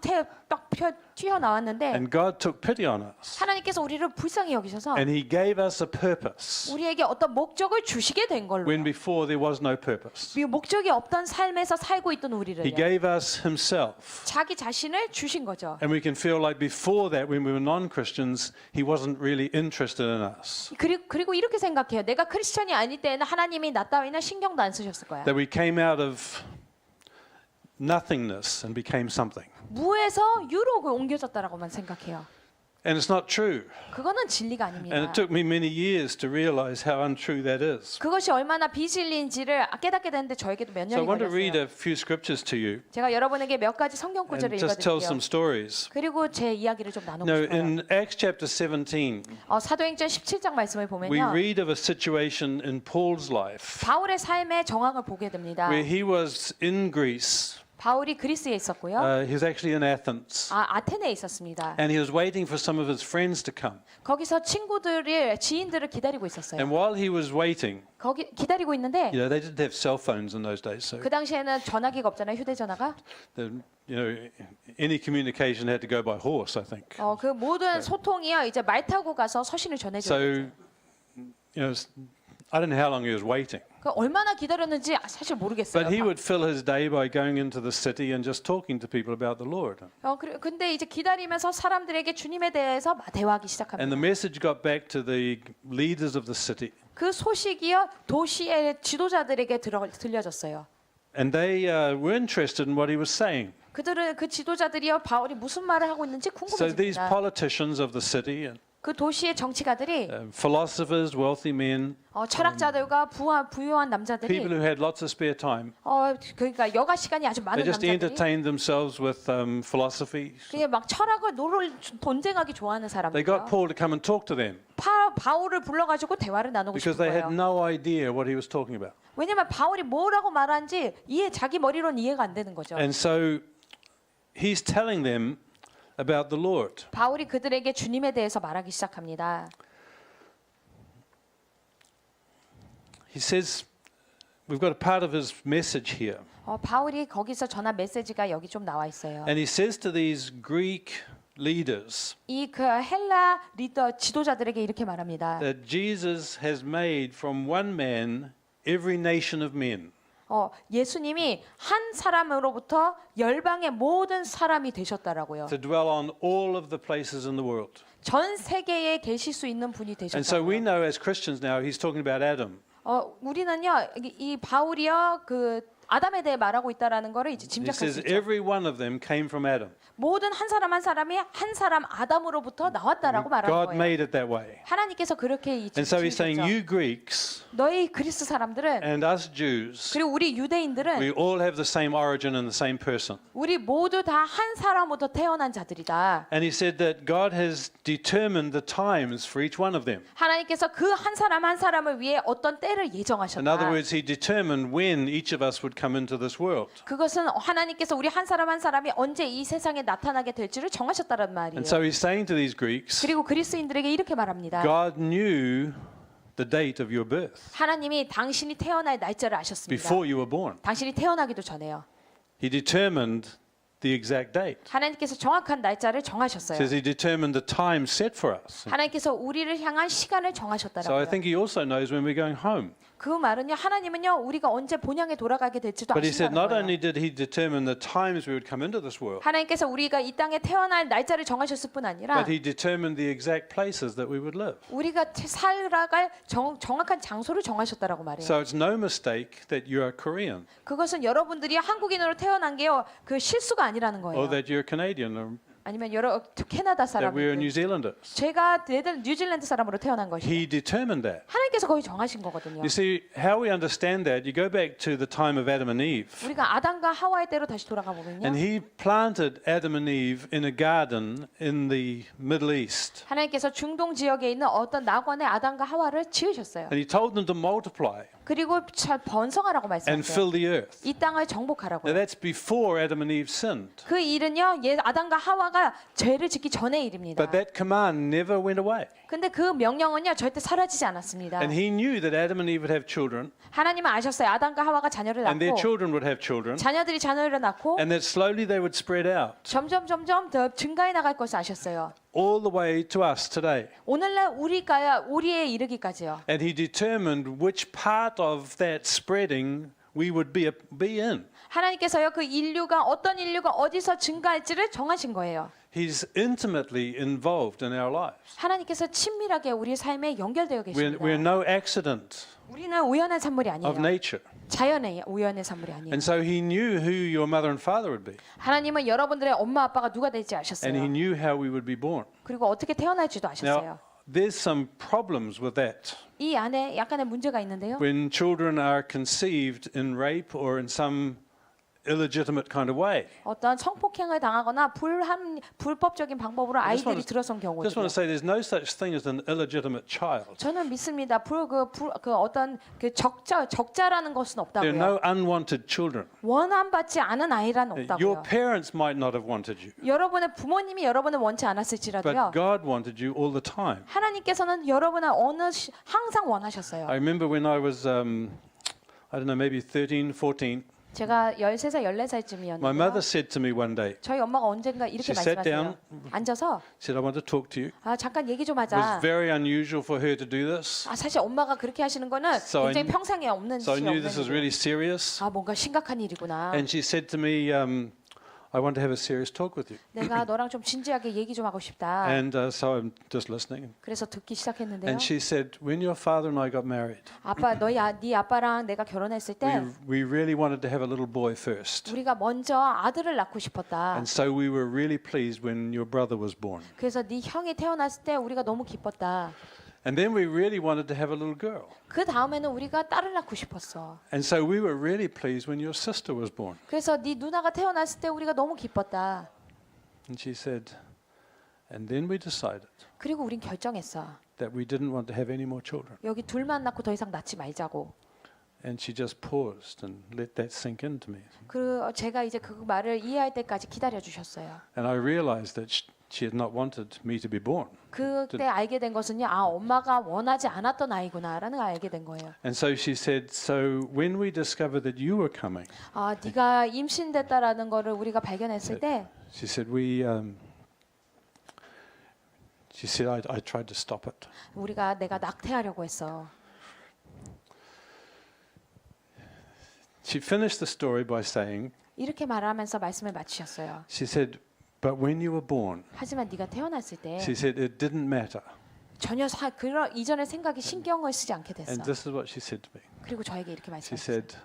Speaker 2: 튀어나왔는데
Speaker 1: And God took pity on us.
Speaker 2: 하나님께서 우리를 불쌍히 여기셔서
Speaker 1: And He gave us a purpose
Speaker 2: 우리에게 어떤 목적을 주시게 된 걸로.
Speaker 1: when before there was no purpose.
Speaker 2: 이 목적이 없던 삶에서 살고 있던 우리를
Speaker 1: He gave us Himself.
Speaker 2: 자기 자신을 주신 거죠.
Speaker 1: And we can feel like before that, when we were non-Christians, He wasn't really interested in us.
Speaker 2: 그리고 이렇게 생각해요. 내가 크리스천이 아닐 때는 하나님이 나 따위는 신경도 안 쓰셨을 거야.
Speaker 1: That we came out of nothingness and became something.
Speaker 2: 무에서 유로 옮겨졌다라고만 생각해요.
Speaker 1: And it's not true.
Speaker 2: 그거는 진리가
Speaker 1: And
Speaker 2: 아닙니다.
Speaker 1: it took me many years to realize how untrue that is.
Speaker 2: 그것이 얼마나 비진리인지를 깨닫게 되는데 저에게도 몇
Speaker 1: So I
Speaker 2: 년이
Speaker 1: want to read
Speaker 2: 걸렸어요.
Speaker 1: a few scriptures to you
Speaker 2: 제가 여러분에게 몇 가지 성경 구절을
Speaker 1: and just tell
Speaker 2: 읽어드릴게요.
Speaker 1: some stories.
Speaker 2: 그리고 제 이야기를 좀 나누고
Speaker 1: No,
Speaker 2: 싶어요.
Speaker 1: in Acts chapter 17,
Speaker 2: 사도행전 17장 말씀을
Speaker 1: we
Speaker 2: 보면요.
Speaker 1: read of a situation in Paul's life
Speaker 2: 바울의 삶의 정황을 보게 됩니다.
Speaker 1: where he was in Greece.
Speaker 2: 바울이 그리스에 있었고요.
Speaker 1: He was actually in Athens.
Speaker 2: 아테네에 있었습니다.
Speaker 1: And he was waiting for some of his friends to come.
Speaker 2: 거기서 지인들을 기다리고 있었어요.
Speaker 1: And while he was waiting,
Speaker 2: 거기 기다리고 있는데
Speaker 1: you know, they didn't have cell phones in those days. So,
Speaker 2: 그 당시에는 전화기가 없잖아요. 휴대전화가.
Speaker 1: you know, any communication had to go by horse, I think.
Speaker 2: 그 모든 소통이요. 이제 말 타고 가서 서신을 전해줘요.
Speaker 1: So, you know, I don't know how long he was waiting.
Speaker 2: 얼마나 기다렸는지 사실 모르겠어요.
Speaker 1: But he would fill his day by going into the city and just talking to people about the Lord.
Speaker 2: 근데 이제 기다리면서 사람들에게 주님에 대해서 대화하기
Speaker 1: And
Speaker 2: 시작합니다.
Speaker 1: the message got back to the leaders of the city.
Speaker 2: 그 소식이요 도시의 지도자들에게 들려졌어요.
Speaker 1: And they were interested in what he was saying.
Speaker 2: 그 지도자들이요 바울이 무슨 말을 하고 있는지
Speaker 1: So these
Speaker 2: 궁금해집니다.
Speaker 1: politicians of the city, and
Speaker 2: 그 도시의 정치가들이
Speaker 1: philosophers, wealthy men,
Speaker 2: 철학자들과 부유한
Speaker 1: people
Speaker 2: 남자들이
Speaker 1: who had lots of spare time,
Speaker 2: 그러니까 여가 시간이 아주
Speaker 1: they
Speaker 2: 많은
Speaker 1: just
Speaker 2: 남자들이
Speaker 1: entertained themselves with philosophy.
Speaker 2: 그냥 막 철학을 논쟁하기 좋아하는
Speaker 1: They
Speaker 2: 사람들.
Speaker 1: got Paul to come and talk to them
Speaker 2: 바울을 불러가지고 대화를 나누고 싶은
Speaker 1: because they had
Speaker 2: 거예요.
Speaker 1: no idea what he was talking about.
Speaker 2: 왜냐면 바울이 뭐라고 말하는지 자기 머리로는 이해가 안 되는 거죠.
Speaker 1: And so he's telling them about the Lord.
Speaker 2: 바울이 그들에게 주님에 대해서 말하기 시작합니다.
Speaker 1: He says, we've got a part of his message here.
Speaker 2: 바울이 거기서 전한 메시지가 여기 좀 나와 있어요.
Speaker 1: And he says to these Greek leaders
Speaker 2: 그 헬라 리더 지도자들에게 이렇게 말합니다.
Speaker 1: that Jesus has made from one man every nation of men.
Speaker 2: 예수님이 한 사람으로부터 열방의 모든 사람이 되셨다라고요.
Speaker 1: To dwell on all of the places in the world.
Speaker 2: 전 세계에 계실 수 있는 분이
Speaker 1: And so we
Speaker 2: 되셨다고요.
Speaker 1: know as Christians now, he's talking about Adam.
Speaker 2: 우리는요 이 바울이요 그 아담에 대해 말하고 있다라는 거를 이제
Speaker 1: He
Speaker 2: 짐작할 수
Speaker 1: says
Speaker 2: 있죠.
Speaker 1: every one of them came from Adam.
Speaker 2: 모든 한 사람 한 사람이 한 사람 아담으로부터 나왔다라고 말하는
Speaker 1: God
Speaker 2: 거예요.
Speaker 1: made it that way.
Speaker 2: 하나님께서 그렇게
Speaker 1: And so he's saying,
Speaker 2: 지으셨죠.
Speaker 1: you Greeks
Speaker 2: 너희 그리스 사람들은
Speaker 1: and us Jews,
Speaker 2: 그리고 우리 유대인들은
Speaker 1: we all have the same origin and the same person.
Speaker 2: 우리 모두 다 한 사람부터 태어난 자들이다.
Speaker 1: And he said that God has determined the times for each one of them.
Speaker 2: 하나님께서 그 한 사람 한 사람을 위해 어떤 때를
Speaker 1: In other
Speaker 2: 예정하셨다.
Speaker 1: words, he determined when each of us would come into this world.
Speaker 2: 그것은 하나님께서 우리 한 사람 한 사람이 언제 이 세상에 나타나게 될지를 정하셨다는 말이에요.
Speaker 1: And so he's saying to these Greeks,
Speaker 2: 그리고 그리스인들에게 이렇게 말합니다.
Speaker 1: God knew the date of your birth
Speaker 2: 하나님이 당신이 태어날 날짜를 아셨습니다.
Speaker 1: before you were born.
Speaker 2: 당신이 태어나기도 전에요.
Speaker 1: He determined the exact date.
Speaker 2: 하나님께서 정확한 날짜를
Speaker 1: It
Speaker 2: 정하셨어요.
Speaker 1: says he determined the time set for us.
Speaker 2: 하나님께서 우리를 향한 시간을
Speaker 1: So I
Speaker 2: 정하셨다라고요.
Speaker 1: think he also knows when we're going home.
Speaker 2: 그 말은요, 하나님은요, 우리가 언제 본향에 돌아가게 될지도
Speaker 1: But he said
Speaker 2: 아신다는
Speaker 1: not
Speaker 2: 거예요.
Speaker 1: only did he determine the times we would come into this world,
Speaker 2: 하나님께서 우리가 이 땅에 태어날 날짜를 정하셨을 뿐 아니라
Speaker 1: but he determined the exact places that we would live.
Speaker 2: 우리가 살아갈 정확한 장소를 정하셨다라고 말해요.
Speaker 1: So it's no mistake that you are Korean
Speaker 2: 그것은 여러분들이 한국인으로 태어난 게요, 그 실수가 아니라는
Speaker 1: or
Speaker 2: 거예요.
Speaker 1: that you're Canadian or
Speaker 2: 아니면 캐나다
Speaker 1: that we are New
Speaker 2: 사람들.
Speaker 1: Zealanders.
Speaker 2: 제가 뉴질랜드 사람으로 태어난 것이에요.
Speaker 1: He determined that.
Speaker 2: 하나님께서 거기 정하신 거거든요.
Speaker 1: You see, how we understand that, you go back to the time of Adam and Eve.
Speaker 2: 우리가 아담과 하와의 때로 다시 돌아가 보면요.
Speaker 1: And he planted Adam and Eve in a garden in the Middle East.
Speaker 2: 하나님께서 중동 지역에 있는 어떤 낙원에 아담과 하와를 지으셨어요.
Speaker 1: And he told them to multiply
Speaker 2: 그리고 잘 번성하라고
Speaker 1: and
Speaker 2: 말씀하셨어요.
Speaker 1: fill the earth.
Speaker 2: 이 땅을 정복하라고.
Speaker 1: Now that's before Adam and Eve sinned.
Speaker 2: 그 일은요, 아담과 하와가 죄를 짓기 전의 일입니다.
Speaker 1: But that command never went away.
Speaker 2: 근데 그 명령은요, 절대 사라지지 않았습니다.
Speaker 1: And he knew that Adam and Eve would have children,
Speaker 2: 하나님은 아셨어요. 아담과 하와가 자녀를
Speaker 1: and their
Speaker 2: 낳고
Speaker 1: children would have children,
Speaker 2: 자녀들이 자녀를 낳고
Speaker 1: and that slowly they would spread out
Speaker 2: 점점 더 증가해 나갈 것을 아셨어요.
Speaker 1: all the way to us today.
Speaker 2: 오늘날 우리에 이르기까지요.
Speaker 1: And he determined which part of that spreading we would be in.
Speaker 2: 하나님께서요, 그 어떤 인류가 어디서 증가할지를 정하신 거예요.
Speaker 1: He's intimately involved in our lives.
Speaker 2: 하나님께서 친밀하게 우리 삶에 연결되어 계십니다.
Speaker 1: We're no accident
Speaker 2: 우리는 우연한 산물이 아니에요.
Speaker 1: of nature.
Speaker 2: 자연의 우연의 산물이 아니에요.
Speaker 1: And so he knew who your mother and father would be.
Speaker 2: 하나님은 여러분들의 엄마 아빠가 누가 될지
Speaker 1: And he
Speaker 2: 아셨어요.
Speaker 1: knew how we would be born.
Speaker 2: 그리고 어떻게 태어날지도 아셨어요.
Speaker 1: Now, there's some problems with that.
Speaker 2: 이 안에 약간의 문제가 있는데요.
Speaker 1: When children are conceived in rape or in some illegitimate kind of way.
Speaker 2: 어떤 성폭행을 당하거나 불법적인 방법으로 아이들이 들어선
Speaker 1: Just want
Speaker 2: 경우도.
Speaker 1: to say there's no such thing as an illegitimate child.
Speaker 2: 저는 믿습니다. 어떤 적자라는 것은
Speaker 1: There are
Speaker 2: 없다고요.
Speaker 1: no unwanted children.
Speaker 2: 원함받지 않은 아이란
Speaker 1: Your
Speaker 2: 없다고요.
Speaker 1: parents might not have wanted you,
Speaker 2: 여러분의 부모님이 여러분을 원치 않았을지라도요.
Speaker 1: but God wanted you all the time.
Speaker 2: 하나님께서는 여러분을 항상 원하셨어요.
Speaker 1: I remember when I was, I don't know, maybe 13, 14,
Speaker 2: 제가 13살,
Speaker 1: my
Speaker 2: 14살쯤이었는데요.
Speaker 1: mother said to me one day,
Speaker 2: 저희 엄마가 언젠가 이렇게
Speaker 1: She sat
Speaker 2: 말씀하세요. 앉아서
Speaker 1: said, I want to talk to you.
Speaker 2: 잠깐 얘기 좀
Speaker 1: It was
Speaker 2: 하자.
Speaker 1: very unusual for her to do this.
Speaker 2: 사실 엄마가 그렇게 하시는 거는
Speaker 1: So I
Speaker 2: 굉장히
Speaker 1: kn-
Speaker 2: 평생에 없는
Speaker 1: So I
Speaker 2: 일이
Speaker 1: knew this was
Speaker 2: 없는
Speaker 1: really serious.
Speaker 2: 뭔가 심각한 일이구나.
Speaker 1: And she said to me, I want to have a serious talk with you.
Speaker 2: 내가 너랑 좀 진지하게 얘기 좀 하고 싶다.
Speaker 1: And so I'm just listening.
Speaker 2: 그래서 듣기 시작했는데요.
Speaker 1: And she said, when your father and I got married,
Speaker 2: 아빠, 네 아빠랑 내가 결혼했을 때
Speaker 1: we really wanted to have a little boy first.
Speaker 2: 우리가 먼저 아들을 낳고 싶었다.
Speaker 1: And so we were really pleased when your brother was born.
Speaker 2: 그래서 네 형이 태어났을 때 우리가 너무 기뻤다.
Speaker 1: And then we really wanted to have a little girl.
Speaker 2: 그 다음에는 우리가 딸을 낳고 싶었어.
Speaker 1: And so we were really pleased when your sister was born.
Speaker 2: 그래서 네 누나가 태어났을 때 우리가 너무 기뻤다.
Speaker 1: And she said, and then we decided
Speaker 2: 그리고 우린 결정했어.
Speaker 1: that we didn't want to have any more children.
Speaker 2: 여기 둘만 낳고 더 이상 낳지 말자고.
Speaker 1: And she just paused and let that sink into me.
Speaker 2: 제가 이제 그 말을 이해할 때까지 기다려 주셨어요.
Speaker 1: And I realized that she had not wanted me to be born.
Speaker 2: 그때 알게 된 것은요, 엄마가 원하지 않았던 아이구나라는 걸 알게 된 거예요.
Speaker 1: And so she said, so when we discovered that you were coming,
Speaker 2: 네가 임신됐다라는 거를 우리가 발견했을 때,
Speaker 1: she said, I tried to stop it.
Speaker 2: 내가 낙태하려고 했어.
Speaker 1: She finished the story by saying,
Speaker 2: 이렇게 말하면서 말씀을 마치셨어요.
Speaker 1: she said, but when you were born,
Speaker 2: 하지만 네가 태어났을 때
Speaker 1: she said, it didn't matter.
Speaker 2: 전혀 그런 이전의 생각이 신경을 쓰지 않게 됐어.
Speaker 1: And this is what she said to me.
Speaker 2: 그리고 저에게 이렇게
Speaker 1: She
Speaker 2: 말씀하셨어요.
Speaker 1: said,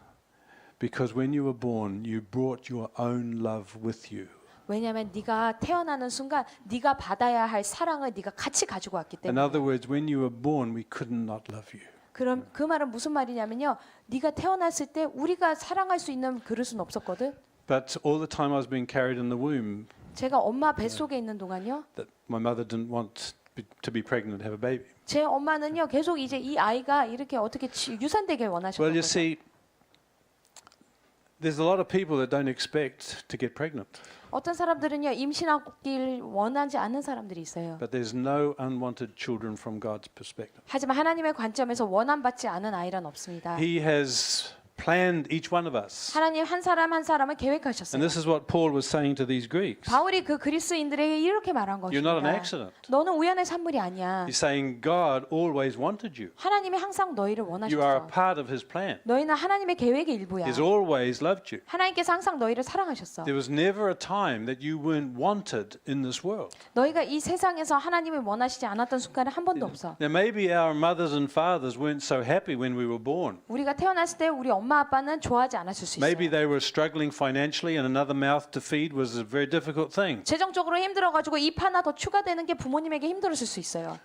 Speaker 1: because when you were born, you brought your own love with you.
Speaker 2: 왜냐하면 네가 태어나는 순간 네가 받아야 할 사랑을 네가 같이 가지고 왔기
Speaker 1: In
Speaker 2: 때문에.
Speaker 1: other words, when you were born, we could not love you.
Speaker 2: 그럼 그 말은 무슨 말이냐면요. 네가 태어났을 때 우리가 사랑할 수 있는 그릇은 없었거든.
Speaker 1: But all the time I was being carried in the womb,
Speaker 2: 제가 엄마 뱃속에 있는 동안요.
Speaker 1: that my mother didn't want to be pregnant and have a baby.
Speaker 2: 제 엄마는요. 계속 이제 이 아이가 이렇게 어떻게 유산되길
Speaker 1: Well,
Speaker 2: 원하셨던
Speaker 1: you
Speaker 2: 거죠.
Speaker 1: see, there's a lot of people that don't expect to get pregnant,
Speaker 2: 어떤 사람들은요. 임신하길 원하지 않는 사람들이 있어요.
Speaker 1: but there's no unwanted children from God's perspective.
Speaker 2: 하지만 하나님의 관점에서 원함받지 않은 아이란 없습니다.
Speaker 1: He has planned each one of us.
Speaker 2: 하나님 한 사람 한 사람을
Speaker 1: And
Speaker 2: 계획하셨어요.
Speaker 1: this is what Paul was saying to these Greeks.
Speaker 2: 바울이 그 그리스인들에게 이렇게 말한
Speaker 1: You're not an
Speaker 2: 것입니다.
Speaker 1: accident.
Speaker 2: 너는 우연의 산물이 아니야.
Speaker 1: He's saying God always wanted you.
Speaker 2: 하나님이 항상 너희를
Speaker 1: You are a
Speaker 2: 원하셨어.
Speaker 1: part of his plan.
Speaker 2: 너희는 하나님의 계획의 일부야.
Speaker 1: He's always loved you.
Speaker 2: 하나님께서 항상 너희를 사랑하셨어.
Speaker 1: There was never a time that you weren't wanted in this world.
Speaker 2: 너희가 이 세상에서 하나님을 원하시지 않았던 순간은 한 번도 없어.
Speaker 1: Now, maybe our mothers and fathers weren't so happy when we were born.
Speaker 2: 우리가 태어났을 때 우리 엄마 아빠는 좋아하지 않았을 수
Speaker 1: Maybe
Speaker 2: 있어요.
Speaker 1: they were struggling financially and another mouth to feed was a very difficult thing.
Speaker 2: 재정적으로 힘들어가지고 입 하나 더 추가되는 게 부모님에게 힘들었을 수 있어요.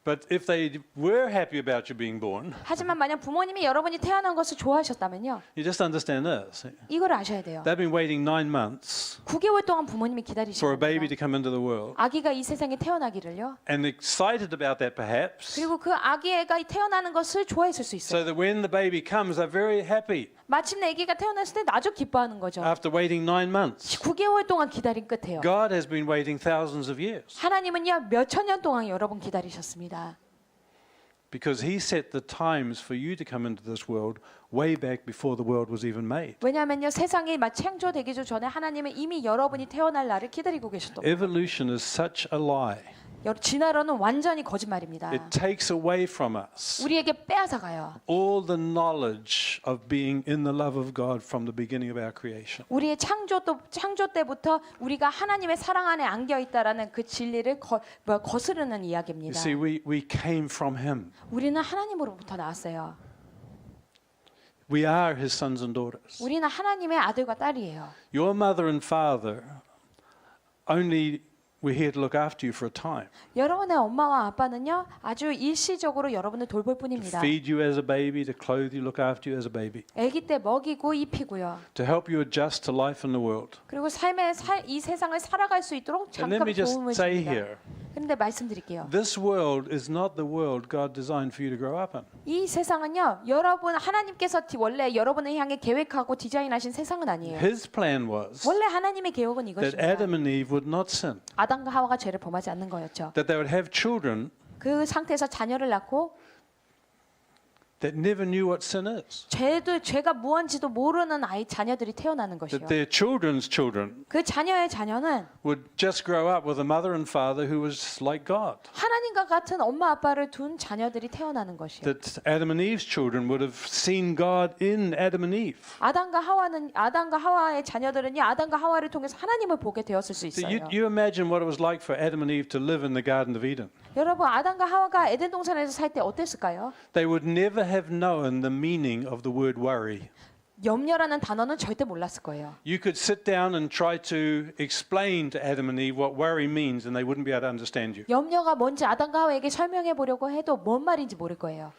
Speaker 1: But if they were happy about you being born,
Speaker 2: 하지만 만약 부모님이 여러분이 태어난 것을 좋아하셨다면요.
Speaker 1: you just understand this.
Speaker 2: 이걸 아셔야 돼요.
Speaker 1: They've been waiting 9 months
Speaker 2: 9개월 동안 부모님이
Speaker 1: for a
Speaker 2: 기다리시는
Speaker 1: baby
Speaker 2: 겁니다.
Speaker 1: to come into the world
Speaker 2: 아기가 이 세상에 태어나기를요.
Speaker 1: and excited about that perhaps,
Speaker 2: 그리고 그 아기가 태어나는 것을 좋아했을 수
Speaker 1: so
Speaker 2: 있어요.
Speaker 1: that when the baby comes, they're very happy
Speaker 2: 마침내 아기가 태어났을 때 아주 기뻐하는 거죠.
Speaker 1: after waiting 9 months.
Speaker 2: 9개월 동안 기다린 끝에요.
Speaker 1: God has been waiting thousands of years
Speaker 2: 하나님은요 몇천 년 동안 여러분 기다리셨습니다.
Speaker 1: because He set the times for you to come into this world way back before the world was even made.
Speaker 2: 왜냐하면요 세상이 창조되기 전에 하나님은 이미 여러분이 태어날 날을 기다리고 계셨던 거예요.
Speaker 1: Evolution is such a lie.
Speaker 2: 진화론은 완전히 거짓말입니다.
Speaker 1: It takes away from us
Speaker 2: 우리에게 빼앗아가요.
Speaker 1: all the knowledge of being in the love of God from the beginning of our creation.
Speaker 2: 우리의 창조 때부터 우리가 하나님의 사랑 안에 안겨 있다라는 그 진리를 거스르는
Speaker 1: You
Speaker 2: 이야기입니다.
Speaker 1: see, we came from Him.
Speaker 2: 우리는 하나님으로부터 나왔어요.
Speaker 1: We are His sons and daughters.
Speaker 2: 우리는 하나님의 아들과 딸이에요.
Speaker 1: Your mother and father only were here to look after you for a time,
Speaker 2: 여러분의 엄마와 아빠는요 아주 일시적으로 여러분을 돌볼
Speaker 1: to
Speaker 2: 뿐입니다.
Speaker 1: feed you as a baby, to clothe you, look after you as a baby,
Speaker 2: 아기 때 먹이고 입히고요.
Speaker 1: to help you adjust to life in the world.
Speaker 2: 그리고 이 세상을 살아갈 수 있도록
Speaker 1: And let
Speaker 2: 잠깐
Speaker 1: me just
Speaker 2: 도움을
Speaker 1: say
Speaker 2: 줍니다.
Speaker 1: here,
Speaker 2: 그런데 말씀드릴게요.
Speaker 1: this world is not the world God designed for you to grow up in.
Speaker 2: 이 세상은요 여러분 하나님께서 원래 여러분을 향해 계획하고 디자인하신 세상은 아니에요.
Speaker 1: His plan was
Speaker 2: 원래 하나님의 계획은
Speaker 1: that
Speaker 2: 이것입니다.
Speaker 1: Adam and Eve would not sin,
Speaker 2: 아담과 하와가 죄를 범하지 않는 거였죠.
Speaker 1: that they would have children
Speaker 2: 그 상태에서 자녀를 낳고
Speaker 1: that never knew what sin is,
Speaker 2: 죄가 무언지도 모르는 자녀들이 태어나는 것이요.
Speaker 1: that their children's children
Speaker 2: 그 자녀의 자녀는
Speaker 1: would just grow up with a mother and father who was like God,
Speaker 2: 하나님과 같은 엄마 아빠를 둔 자녀들이 태어나는 것이요.
Speaker 1: that Adam and Eve's children would have seen God in Adam and Eve.
Speaker 2: 아담과 하와의 자녀들은요 아담과 하와를 통해서 하나님을 보게 되었을 수
Speaker 1: So
Speaker 2: 있어요.
Speaker 1: you imagine what it was like for Adam and Eve to live in the Garden of Eden.
Speaker 2: 여러분 아담과 하와가 에덴 동산에서 살 때 어땠을까요?
Speaker 1: They would never have known the meaning of the word worry.
Speaker 2: 염려라는 단어는 절대 몰랐을 거예요.
Speaker 1: You could sit down and try to explain to Adam and Eve what worry means and they wouldn't be able to understand you.
Speaker 2: 염려가 뭔지 아담과 하와에게 설명해 보려고 해도 뭔 말인지 모를 거예요.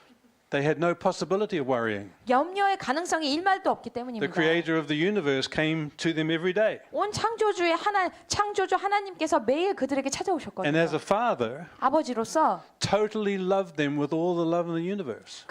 Speaker 1: They had no possibility of worrying.
Speaker 2: 염려의 가능성이 일말도 없기
Speaker 1: The
Speaker 2: 때문입니다.
Speaker 1: creator of the universe came to them every day.
Speaker 2: 온 창조주 하나님께서 매일 그들에게 찾아오셨거든요.
Speaker 1: And as a father,
Speaker 2: 아버지로서
Speaker 1: totally loved them with all the love in the universe.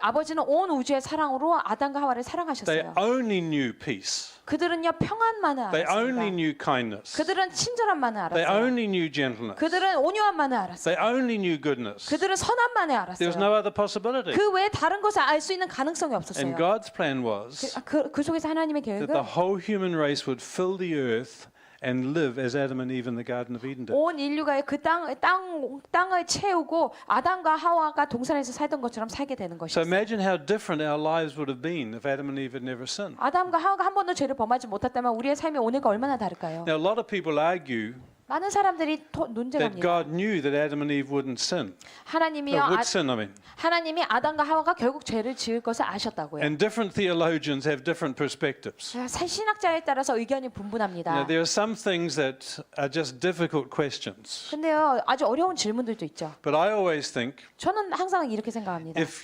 Speaker 2: 아버지는 온 우주의 사랑으로 아담과 하와를
Speaker 1: They
Speaker 2: 사랑하셨어요.
Speaker 1: only knew peace.
Speaker 2: 그들은요 평안만을
Speaker 1: They only
Speaker 2: 알았습니다.
Speaker 1: knew kindness.
Speaker 2: 그들은 친절함만을
Speaker 1: They
Speaker 2: 알았어요.
Speaker 1: only knew gentleness.
Speaker 2: 그들은 온유함만을 알았어요.
Speaker 1: They only knew goodness.
Speaker 2: 그들은 선함만을
Speaker 1: There was
Speaker 2: 알았어요.
Speaker 1: no other possibility.
Speaker 2: 그 외에 다른 것을 알 수 있는 가능성이 없었어요.
Speaker 1: And God's plan was
Speaker 2: 그 속에서 하나님의
Speaker 1: that
Speaker 2: 계획은
Speaker 1: the whole human race would fill the earth and live as Adam and Eve in the Garden of Eden did.
Speaker 2: 온 인류가 그 땅을 채우고 아담과 하와가 동산에서 살던 것처럼 살게 되는
Speaker 1: So
Speaker 2: 것이었어요.
Speaker 1: imagine how different our lives would have been if Adam and Eve had never sinned.
Speaker 2: 아담과 하와가 한 번도 죄를 범하지 못했다면 우리의 삶이 오늘과 얼마나 다를까요?
Speaker 1: Now, a lot of people argue
Speaker 2: 많은 사람들이
Speaker 1: that
Speaker 2: 논쟁합니다.
Speaker 1: God knew that Adam and Eve wouldn't sin.
Speaker 2: 하나님이
Speaker 1: Ha나님이
Speaker 2: 아담과 하와가 결국 죄를 지을 것을 아셨다고요.
Speaker 1: And different theologians have different perspectives.
Speaker 2: 신학자에 따라서 의견이
Speaker 1: Now,
Speaker 2: 분분합니다.
Speaker 1: there are some things that are just difficult questions.
Speaker 2: 근데요, 아주 어려운 질문들도 있죠.
Speaker 1: But I always think
Speaker 2: 저는 항상 이렇게 생각합니다.
Speaker 1: if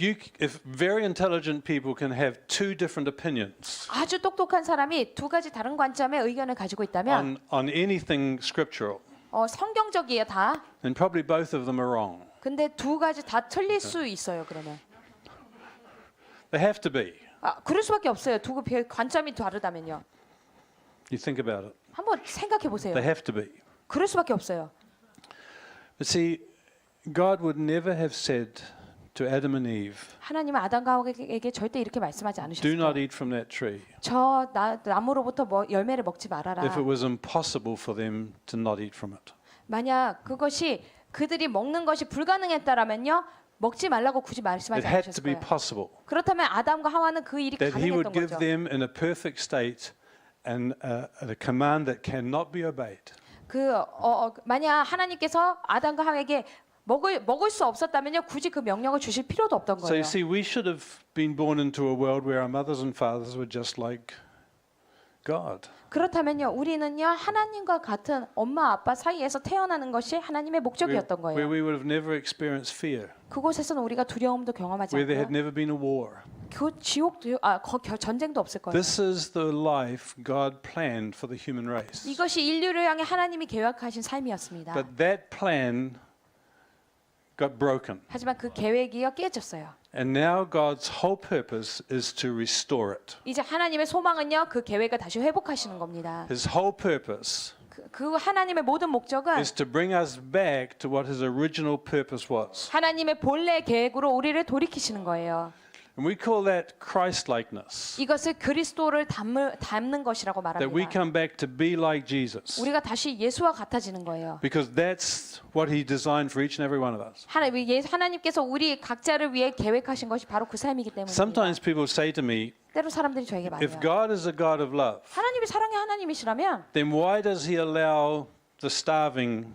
Speaker 1: very intelligent people can have two different opinions
Speaker 2: 아주 똑똑한 사람이 두 가지 다른 관점의 의견을 가지고 있다면
Speaker 1: on anything scriptural,
Speaker 2: 성경적이에요 다.
Speaker 1: then probably both of them are wrong.
Speaker 2: 근데 두 가지 다 틀릴 수 있어요. 그러면
Speaker 1: They have to be.
Speaker 2: 그럴 수밖에 없어요. 두 관점이 다르다면요.
Speaker 1: You think about it.
Speaker 2: 한번 생각해 보세요.
Speaker 1: They have to be.
Speaker 2: 그럴 수밖에 없어요.
Speaker 1: But see, God would never have said to Adam and Eve,
Speaker 2: 하나님은 아담과 하와에게 절대 이렇게 말씀하지
Speaker 1: do
Speaker 2: 않으셨어요.
Speaker 1: not eat from that tree,
Speaker 2: 나무로부터 열매를 먹지 말아라.
Speaker 1: if it was impossible for them to not eat from it.
Speaker 2: 만약 그것이 그들이 먹는 것이 불가능했다라면요. 먹지 말라고 굳이
Speaker 1: It
Speaker 2: 말씀하지
Speaker 1: had to
Speaker 2: 않으셨을
Speaker 1: be
Speaker 2: 거예요.
Speaker 1: possible.
Speaker 2: 그렇다면 아담과 하와는 그 일이
Speaker 1: That he would
Speaker 2: 가능했던
Speaker 1: give
Speaker 2: 거죠.
Speaker 1: them in a perfect state and a command that cannot be obeyed.
Speaker 2: 만약 하나님께서 아담과 하와에게 먹을 수 없었다면요. 굳이 그 명령을 주실 필요도 없던
Speaker 1: So
Speaker 2: 거예요.
Speaker 1: you see, we should have been born into a world where our mothers and fathers were just like God.
Speaker 2: 그렇다면요. 우리는요. 하나님과 같은 엄마 아빠 사이에서 태어나는 것이 하나님의 목적이었던
Speaker 1: Where
Speaker 2: 거예요.
Speaker 1: we would have never experienced fear,
Speaker 2: 그곳에서는 우리가 두려움도 경험하지
Speaker 1: where there had
Speaker 2: 않고요.
Speaker 1: never been a war.
Speaker 2: 전쟁도 없을 거예요.
Speaker 1: This is the life God planned for the human race.
Speaker 2: 이것이 인류를 향해 하나님이 계획하신 삶이었습니다.
Speaker 1: But that plan got broken.
Speaker 2: 하지만 그 계획이요 깨졌어요.
Speaker 1: And now God's whole purpose is to restore it.
Speaker 2: 이제 하나님의 소망은요 그 계획을 다시 회복하시는 겁니다.
Speaker 1: His whole purpose
Speaker 2: 그 하나님의 모든 목적은
Speaker 1: is to bring us back to what his original purpose was.
Speaker 2: 하나님의 본래 계획으로 우리를 돌이키시는 거예요.
Speaker 1: And we call that Christ-likeness.
Speaker 2: 이것을 그리스도를 닮는 것이라고
Speaker 1: That we
Speaker 2: 말합니다.
Speaker 1: come back to be like Jesus.
Speaker 2: 우리가 다시 예수와 같아지는 거예요.
Speaker 1: Because that's what he designed for each and every one of us.
Speaker 2: 하나님께서 우리 각자를 위해 계획하신 것이 바로 그 삶이기 때문입니다.
Speaker 1: Sometimes people say to me,
Speaker 2: 때로 사람들이 저에게
Speaker 1: if
Speaker 2: 말해요.
Speaker 1: God is a God of love,
Speaker 2: 하나님이 사랑의 하나님이시라면
Speaker 1: then why does he allow the starving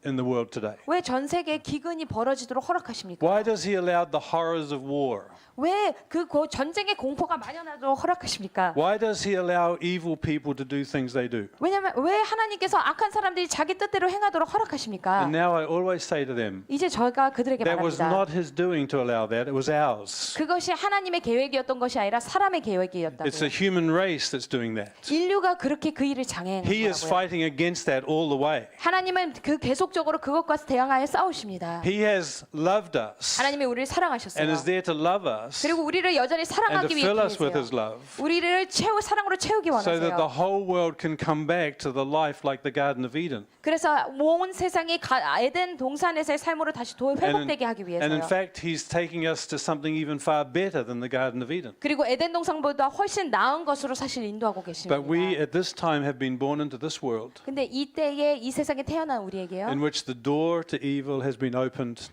Speaker 1: in the world today?
Speaker 2: 왜 전 세계에 기근이 벌어지도록 허락하십니까?
Speaker 1: Why does he allow the horrors of war?
Speaker 2: 왜 그 전쟁의 공포가 만연하도록 허락하십니까?
Speaker 1: Why does he allow evil people to do things they do?
Speaker 2: 왜냐면 왜 하나님께서 악한 사람들이 자기 뜻대로 행하도록 허락하십니까?
Speaker 1: And now I always say to them,
Speaker 2: 이제 저희가 그들에게
Speaker 1: that was
Speaker 2: 말합니다.
Speaker 1: not his doing to allow that, it was ours.
Speaker 2: 그것이 하나님의 계획이었던 것이 아니라 사람의 계획이었다고요.
Speaker 1: It's the human race that's doing that.
Speaker 2: 인류가 그렇게 그 일을 장애하는
Speaker 1: He is
Speaker 2: 거라고요.
Speaker 1: fighting against that all the way.
Speaker 2: 하나님은 그 계속적으로 그것과 대항하여 싸우십니다.
Speaker 1: He has loved us
Speaker 2: 하나님이 우리를 사랑하셨어요.
Speaker 1: and is there to love us
Speaker 2: 그리고 우리를 여전히
Speaker 1: and to
Speaker 2: 사랑하기 위해
Speaker 1: fill us with
Speaker 2: 계세요.
Speaker 1: his love
Speaker 2: 우리를 사랑으로 채우기
Speaker 1: so that the
Speaker 2: 원하세요.
Speaker 1: whole world can come back to the life like the Garden of Eden.
Speaker 2: 그래서 온 세상이 에덴 동산에서의 삶으로 다시 회복되게 하기
Speaker 1: And in
Speaker 2: 위해서요.
Speaker 1: fact, he's taking us to something even far better than the Garden of Eden.
Speaker 2: 그리고 에덴 동산보다 훨씬 나은 것으로 사실 인도하고 계십니다.
Speaker 1: But we at this time have been born into this world
Speaker 2: 근데 이때에 이 세상에 태어난 우리에게요.
Speaker 1: in which the door to evil has been opened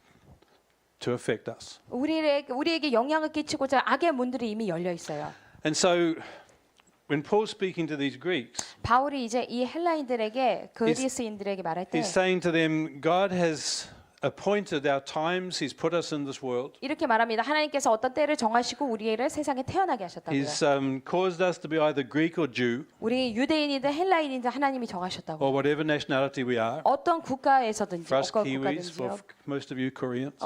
Speaker 1: to affect us.
Speaker 2: 우리에게 영향을 끼치고자 악의 문들이 이미 열려 있어요.
Speaker 1: And so when Paul's speaking to these Greeks,
Speaker 2: 바울이 이제 이 헬라인들에게 그리스인들에게 말할 때
Speaker 1: he's saying to them, God has appointed our times. He's put us in this world.
Speaker 2: 이렇게 말합니다. 하나님께서 어떤 때를 정하시고 우리를 세상에 태어나게 하셨다고요.
Speaker 1: He's caused us to be either Greek or Jew
Speaker 2: 우리 유대인이든 헬라인이든 하나님이 정하셨다고.
Speaker 1: or whatever nationality we are.
Speaker 2: 어떤 국가에서든지
Speaker 1: For us
Speaker 2: 어떤
Speaker 1: Kiwis,
Speaker 2: 국가든지요.
Speaker 1: for most of you Koreans.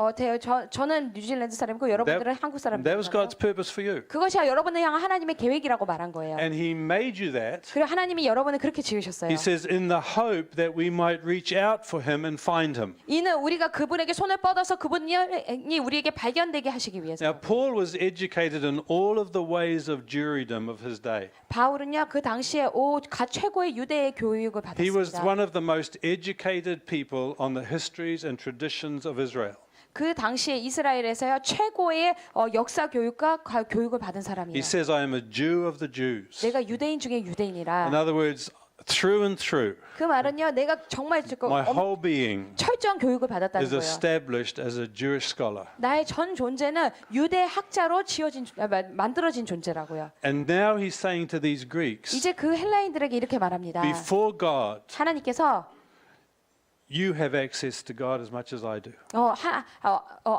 Speaker 2: 저는 뉴질랜드 사람이고 여러분들은 한국
Speaker 1: That was
Speaker 2: 사람이잖아요.
Speaker 1: God's purpose for you.
Speaker 2: 그것이 여러분을 향한 하나님의 계획이라고 말한 거예요.
Speaker 1: And he made you that.
Speaker 2: 그리고 하나님이 여러분을 그렇게 지으셨어요.
Speaker 1: He says, in the hope that we might reach out for him and find him.
Speaker 2: 이는 우리가 그분에게 손을 뻗어서 그분이 우리에게 발견되게 하시기
Speaker 1: Now,
Speaker 2: 위해서.
Speaker 1: Paul was educated in all of the ways of Jewrydom of his day.
Speaker 2: 바울은요 그 당시에 최고의 유대의 교육을
Speaker 1: He was
Speaker 2: 받았습니다.
Speaker 1: one of the most educated people on the histories and traditions of Israel.
Speaker 2: 그 당시에 이스라엘에서요 최고의 역사 교육과 교육을 받은
Speaker 1: He
Speaker 2: 사람이에요.
Speaker 1: says, I am a Jew of the Jews.
Speaker 2: 내가 유대인 중에 유대인이라.
Speaker 1: In other words, through and through,
Speaker 2: 그 말은요 내가 정말
Speaker 1: my whole being
Speaker 2: 철저한 교육을 받았다는
Speaker 1: is
Speaker 2: 거예요.
Speaker 1: established as a Jewish scholar.
Speaker 2: 나의 전 존재는 유대 학자로 만들어진 존재라고요.
Speaker 1: And now he's saying to these Greeks,
Speaker 2: 이제 그 헬라인들에게 이렇게 말합니다.
Speaker 1: before God,
Speaker 2: 하나님께서
Speaker 1: you have access to God as much as I do.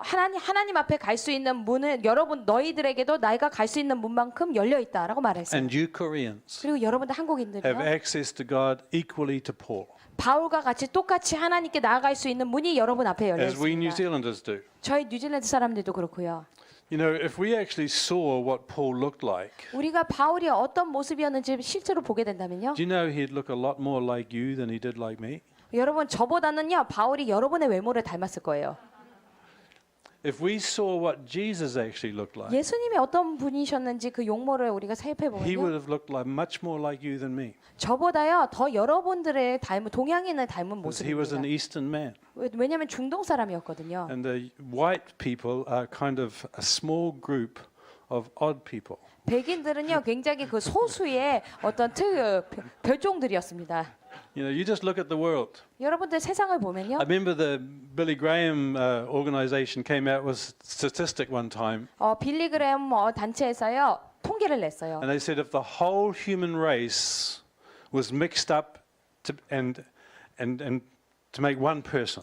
Speaker 2: 하나님 앞에 갈 수 있는 문은 너희들에게도 내가 갈 수 있는 문만큼 열려 있다라고 말했어요.
Speaker 1: And you Koreans
Speaker 2: 그리고 여러분들
Speaker 1: have
Speaker 2: 한국인들이요.
Speaker 1: access to God equally to Paul,
Speaker 2: 바울과 같이 똑같이 하나님께 나아갈 수 있는 문이 여러분 앞에 열려
Speaker 1: as we New
Speaker 2: 있습니다.
Speaker 1: Zealanders do.
Speaker 2: 저희 뉴질랜드 사람들도 그렇고요.
Speaker 1: You know, if we actually saw what Paul looked like,
Speaker 2: 우리가 바울이 어떤 모습이었는지 실제로 보게 된다면요.
Speaker 1: do you know he'd look a lot more like you than he did like me?
Speaker 2: 여러분 저보다는요 바울이 여러분의 외모를 닮았을 거예요.
Speaker 1: if we saw what Jesus actually looked like,
Speaker 2: 예수님이 어떤 분이셨는지 그 용모를 우리가
Speaker 1: he would
Speaker 2: 살펴보면요.
Speaker 1: have looked like much more like you than me.
Speaker 2: 저보다요 더 여러분들의 닮은 동양인을 닮은
Speaker 1: Because he was an
Speaker 2: 모습입니다.
Speaker 1: Eastern man.
Speaker 2: 왜냐하면 중동 사람이었거든요.
Speaker 1: And the white people are kind of a small group of odd people.
Speaker 2: 백인들은요 굉장히 그 소수의 어떤 별종들이었습니다.
Speaker 1: You know, you just look at the world.
Speaker 2: 여러분들 세상을 보면요.
Speaker 1: I remember the Billy Graham organization came out with statistic one time,
Speaker 2: 빌리 그레엄 단체에서요 통계를 냈어요.
Speaker 1: and they said if the whole human race was mixed up and to make one person,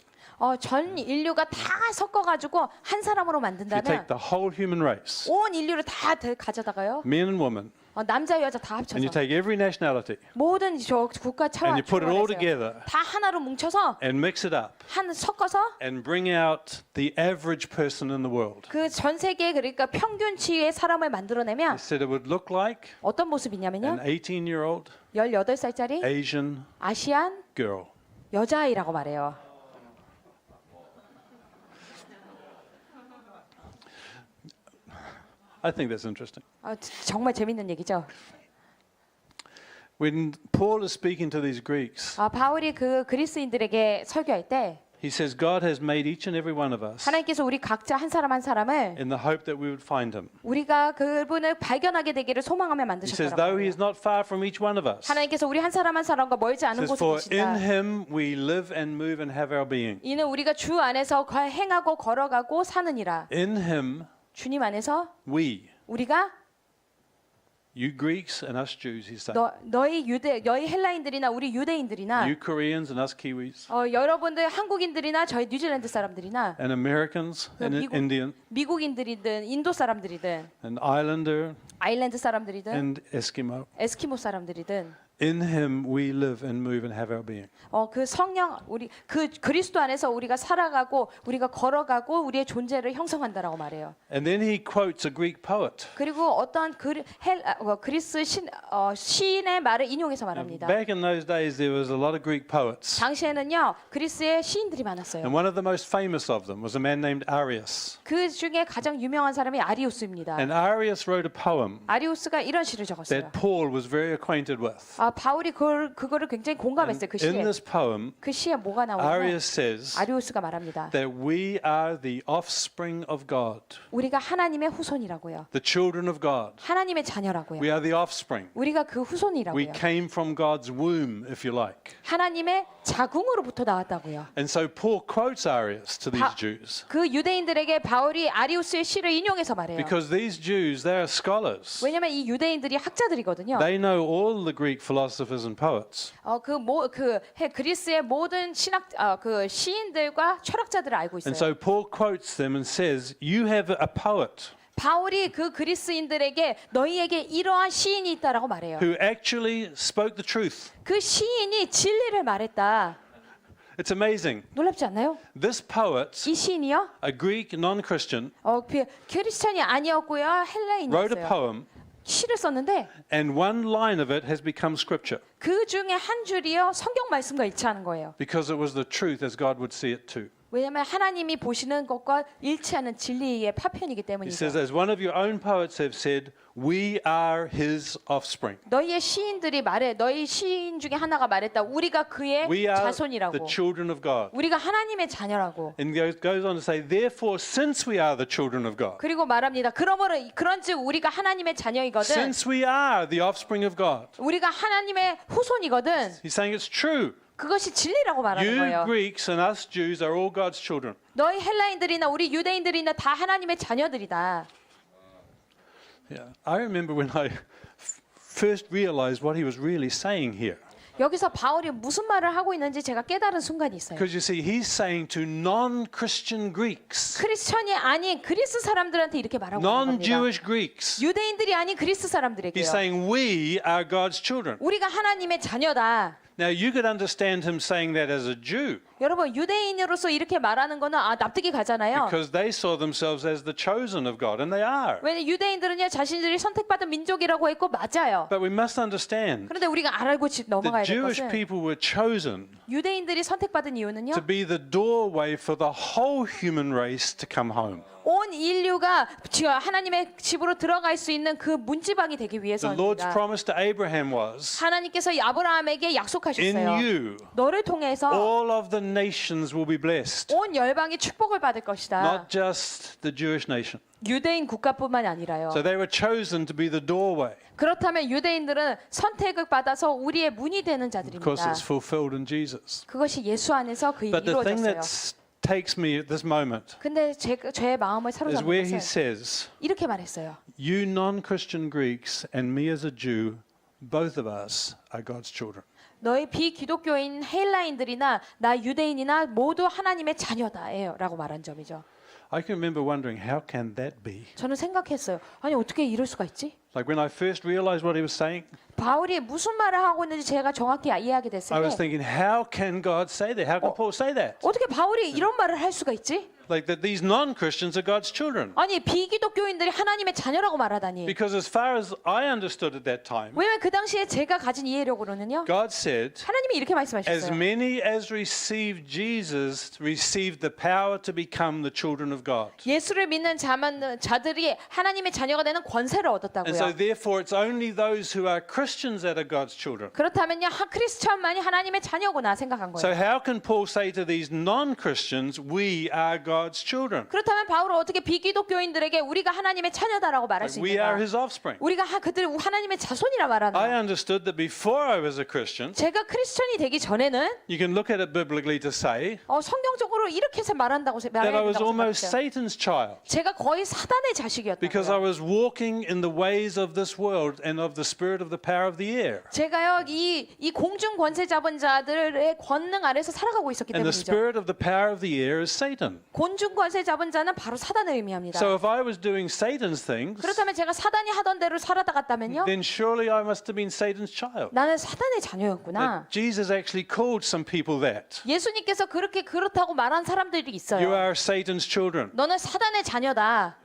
Speaker 2: 전 인류가 다 섞어가지고 한 사람으로
Speaker 1: if you take
Speaker 2: 만든다면
Speaker 1: the whole human race,
Speaker 2: 온 인류를 다 가져다가요.
Speaker 1: men and women,
Speaker 2: 남자 여자 다
Speaker 1: and
Speaker 2: 합쳐서
Speaker 1: you take every nationality
Speaker 2: 모든 저 국가
Speaker 1: and you put it all
Speaker 2: 차원에서
Speaker 1: together
Speaker 2: 다 하나로 뭉쳐서
Speaker 1: and mix it up
Speaker 2: 섞어서
Speaker 1: and bring out the average person in the world.
Speaker 2: 그 전 세계 그러니까 평균치의 사람을
Speaker 1: They
Speaker 2: 만들어내면
Speaker 1: said it would look like
Speaker 2: 어떤 모습이냐면요.
Speaker 1: an 18-year-old
Speaker 2: 18살짜리
Speaker 1: Asian
Speaker 2: 아시안
Speaker 1: girl.
Speaker 2: 여자아이라고 말해요.
Speaker 1: I think that's interesting.
Speaker 2: 정말 재밌는 얘기죠.
Speaker 1: When Paul is speaking to these Greeks,
Speaker 2: 바울이 그 그리스인들에게 설교할 때
Speaker 1: he says God has made each and every one of us
Speaker 2: 하나님께서 우리 각자 한 사람 한 사람을
Speaker 1: in the hope that we would find him.
Speaker 2: 우리가 그분을 발견하게 되기를 소망하며
Speaker 1: He says though he
Speaker 2: 만드셨더라고요.
Speaker 1: is not far from each one of us.
Speaker 2: 하나님께서 우리 한 사람 한 사람과 멀지
Speaker 1: He
Speaker 2: 않은
Speaker 1: says
Speaker 2: 곳에
Speaker 1: for in
Speaker 2: 계신다.
Speaker 1: him we live and move and have our being.
Speaker 2: 이는 우리가 주 안에서 행하고 걸어가고 사느니라.
Speaker 1: In him
Speaker 2: 주님 안에서
Speaker 1: we,
Speaker 2: 우리가
Speaker 1: you Greeks and us Jews, he's saying.
Speaker 2: 너희 헬라인들이나 우리 유대인들이나
Speaker 1: You Koreans and us Kiwis
Speaker 2: 여러분들 한국인들이나 저희 뉴질랜드 사람들이나
Speaker 1: and Americans and
Speaker 2: 미국-
Speaker 1: Indian
Speaker 2: 미국인들이든 인도 사람들이든
Speaker 1: and Islander
Speaker 2: 아일랜드 사람들이든
Speaker 1: and Eskimo.
Speaker 2: 에스키모 사람들이든
Speaker 1: In him we live and move and have our being.
Speaker 2: 그 성령 우리 그 그리스도 안에서 우리가 살아가고 우리가 걸어가고 우리의 존재를 형성한다라고 말해요.
Speaker 1: And then he quotes a Greek poet.
Speaker 2: 그리고 어떤 그리스 시인의 말을 인용해서 말합니다.
Speaker 1: Back in those days there was a lot of Greek poets.
Speaker 2: 당시에는요 그리스의 시인들이 많았어요.
Speaker 1: And one of the most famous of them was a man named Arius.
Speaker 2: 그 중에 가장 유명한 사람이 아리우스입니다.
Speaker 1: And Arius wrote a poem
Speaker 2: 아리우스가 이런 시를 적었어요.
Speaker 1: that Paul was very acquainted with.
Speaker 2: 바울이 그거를 굉장히 공감했어요. 그
Speaker 1: In
Speaker 2: 시에.
Speaker 1: this poem,
Speaker 2: 그 시에 뭐가 나오냐면
Speaker 1: Arius says
Speaker 2: 아리우스가 말합니다.
Speaker 1: that we are the offspring of God,
Speaker 2: 우리가 하나님의 후손이라고요.
Speaker 1: the children of God.
Speaker 2: 하나님의 자녀라고요.
Speaker 1: We are the offspring.
Speaker 2: 우리가 그
Speaker 1: We
Speaker 2: 후손이라고요.
Speaker 1: came from God's womb, if you like.
Speaker 2: 하나님의 자궁으로부터 나왔다고요.
Speaker 1: And so Paul quotes Arius to these
Speaker 2: 바-
Speaker 1: Jews
Speaker 2: 그 유대인들에게 바울이 아리우스의 시를 인용해서 말해요.
Speaker 1: because these Jews, they are scholars.
Speaker 2: 왜냐하면 이 유대인들이 학자들이거든요.
Speaker 1: They know all the Greek philosophers and poets.
Speaker 2: 그리스의 모든 그 시인들과 철학자들을 알고
Speaker 1: And
Speaker 2: 있어요.
Speaker 1: so Paul quotes them and says, you have a poet
Speaker 2: 바울이 그 그리스인들에게 너희에게 이러한 시인이 있다라고 말해요.
Speaker 1: who actually spoke the truth.
Speaker 2: 그 시인이 진리를 말했다.
Speaker 1: It's amazing.
Speaker 2: 놀랍지 않나요?
Speaker 1: This poet,
Speaker 2: 이 시인이요?
Speaker 1: a Greek non-Christian,
Speaker 2: 크리스천이 아니었고요.
Speaker 1: wrote a
Speaker 2: 헬라인이었어요.
Speaker 1: poem
Speaker 2: 시를 썼는데
Speaker 1: and one line of it has become scripture
Speaker 2: 그 중에 한 줄이요 성경 말씀과 일치하는 거예요.
Speaker 1: because it was the truth as God would see it too.
Speaker 2: 왜냐하면 하나님이 보시는 것과 일치하는 진리의 파편이기
Speaker 1: He says,
Speaker 2: 때문이죠.
Speaker 1: as one of your own poets have said, we are his offspring.
Speaker 2: 너희의 시인들이 너희 시인 중에 하나가 말했다. 우리가 그의
Speaker 1: We are
Speaker 2: 자손이라고.
Speaker 1: the children of God.
Speaker 2: 우리가 하나님의 자녀라고.
Speaker 1: And goes on to say, therefore, since we are the children of God,
Speaker 2: 그리고 말합니다. 그런즉 우리가 하나님의 자녀이거든.
Speaker 1: since we are the offspring of God,
Speaker 2: 우리가 하나님의 후손이거든.
Speaker 1: he's saying it's true.
Speaker 2: 그것이 진리라고 말하는
Speaker 1: You
Speaker 2: 거예요.
Speaker 1: Greeks and us Jews are all God's children.
Speaker 2: 너희 헬라인들이나 우리 유대인들이나 다 하나님의 자녀들이다.
Speaker 1: Yeah. I remember when I first realized what he was really saying here.
Speaker 2: 여기서 바울이 무슨 말을 하고 있는지 제가 깨달은 순간이 있어요.
Speaker 1: Because you see, he's saying to non-Christian Greeks,
Speaker 2: 크리스천이 아닌 그리스 사람들한테 이렇게 말하고 있는 겁니다.
Speaker 1: non-Jewish Greeks,
Speaker 2: 유대인들이 아닌 그리스
Speaker 1: he's
Speaker 2: 사람들에게요.
Speaker 1: saying we are God's children.
Speaker 2: 우리가 하나님의 자녀다.
Speaker 1: Now you could understand him saying that as a Jew.
Speaker 2: 여러분 유대인으로서 이렇게 말하는 거는 납득이 가잖아요.
Speaker 1: because they saw themselves as the chosen of God, and they are.
Speaker 2: 왜냐면 유대인들은요 자신들이 선택받은 민족이라고 했고 맞아요.
Speaker 1: But we must understand
Speaker 2: 그런데 우리가 알고 넘어가야
Speaker 1: the
Speaker 2: 될
Speaker 1: Jewish
Speaker 2: 것은
Speaker 1: people were chosen
Speaker 2: 유대인들이 선택받은 이유는요.
Speaker 1: to be the doorway for the whole human race to come home.
Speaker 2: 온 인류가 하나님의 집으로 들어갈 수 있는 그 문지방이 되기
Speaker 1: The Lord's
Speaker 2: 위해서입니다.
Speaker 1: promise to Abraham was,
Speaker 2: 하나님께서 아브라함에게
Speaker 1: in
Speaker 2: 약속하셨어요.
Speaker 1: you,
Speaker 2: 너를 통해서
Speaker 1: all of the nations will be blessed,
Speaker 2: 온 열방이 축복을 받을 것이다.
Speaker 1: not just the Jewish nation.
Speaker 2: 유대인 국가뿐만이 아니라요.
Speaker 1: So they were chosen to be the doorway.
Speaker 2: 그렇다면 유대인들은 선택을 받아서 우리의 문이 되는
Speaker 1: Of course,
Speaker 2: 자들입니다.
Speaker 1: it's fulfilled in Jesus.
Speaker 2: 그것이 예수 안에서 그 일이
Speaker 1: But the thing
Speaker 2: 이루어졌어요.
Speaker 1: that takes me at this moment
Speaker 2: 근데 제 마음을
Speaker 1: is
Speaker 2: 사로잡는
Speaker 1: where he
Speaker 2: 것은
Speaker 1: says,
Speaker 2: 이렇게 말했어요.
Speaker 1: you non-Christian Greeks and me as a Jew, both of us are God's children.
Speaker 2: 너희 비기독교인 헬라인들이나 나 유대인이나 모두 하나님의 자녀다예요 라고 말한 점이죠.
Speaker 1: I can remember wondering, how can that be?
Speaker 2: 저는 생각했어요. 아니 어떻게 이럴 수가 있지?
Speaker 1: Like when I first realized what he was saying,
Speaker 2: 바울이 무슨 말을 하고 있는지 제가 정확히 이해하게 됐을
Speaker 1: I was
Speaker 2: 때
Speaker 1: thinking, how can God say that? How can Paul say that?
Speaker 2: 어떻게 바울이 이런 말을 할 수가 있지?
Speaker 1: Like that these non-Christians are God's children.
Speaker 2: 아니 비기독교인들이 하나님의 자녀라고 말하다니.
Speaker 1: Because as far as I understood at that time,
Speaker 2: 왜냐면 그 당시에 제가 가진 이해력으로는요.
Speaker 1: God said,
Speaker 2: 하나님이 이렇게
Speaker 1: as
Speaker 2: 말씀하셨어요.
Speaker 1: many as received Jesus received the power to become the children of God.
Speaker 2: 예수를 믿는 자들이 하나님의 자녀가 되는 권세를
Speaker 1: And so
Speaker 2: 얻었다고요.
Speaker 1: therefore it's only those who are Christians that are God's children.
Speaker 2: 그렇다면요 크리스천만이 하나님의 자녀구나 생각한
Speaker 1: So
Speaker 2: 거예요.
Speaker 1: how can Paul say to these non-Christians, we are God's children?
Speaker 2: 그렇다면 바울은 어떻게 비기독교인들에게 우리가 하나님의 자녀다라고 말할 수
Speaker 1: Like we are
Speaker 2: 있는가?
Speaker 1: his offspring.
Speaker 2: 우리가 그들 하나님의 자손이라
Speaker 1: I
Speaker 2: 말하나?
Speaker 1: understood that before I was a Christian,
Speaker 2: 제가 크리스천이 되기 전에는
Speaker 1: you can look at it biblically to say
Speaker 2: 성경적으로 이렇게 해서 말한다고
Speaker 1: that
Speaker 2: 말해야
Speaker 1: I was
Speaker 2: 된다고
Speaker 1: almost
Speaker 2: 생각했어요.
Speaker 1: Satan's child
Speaker 2: 제가 거의 사단의
Speaker 1: because I
Speaker 2: 자식이었다고요.
Speaker 1: was walking in the ways of this world and of the spirit of the power of the air.
Speaker 2: 제가요 이 공중 권세 잡은 자들의 권능 아래서 살아가고 있었기
Speaker 1: And the
Speaker 2: 때문이죠.
Speaker 1: spirit of the power of the air is Satan.
Speaker 2: 공중 권세 잡은 자는 바로 사단을 의미합니다.
Speaker 1: So if I was doing Satan's things,
Speaker 2: 그렇다면 제가 사단이 하던 대로 살아다 갔다면요,
Speaker 1: then surely I must have been Satan's child.
Speaker 2: 나는 사단의 자녀였구나.
Speaker 1: But Jesus actually called some people that.
Speaker 2: 예수님께서 그렇다고 말한 사람들이
Speaker 1: You
Speaker 2: 있어요.
Speaker 1: are Satan's children.
Speaker 2: 너는 사단의 자녀다.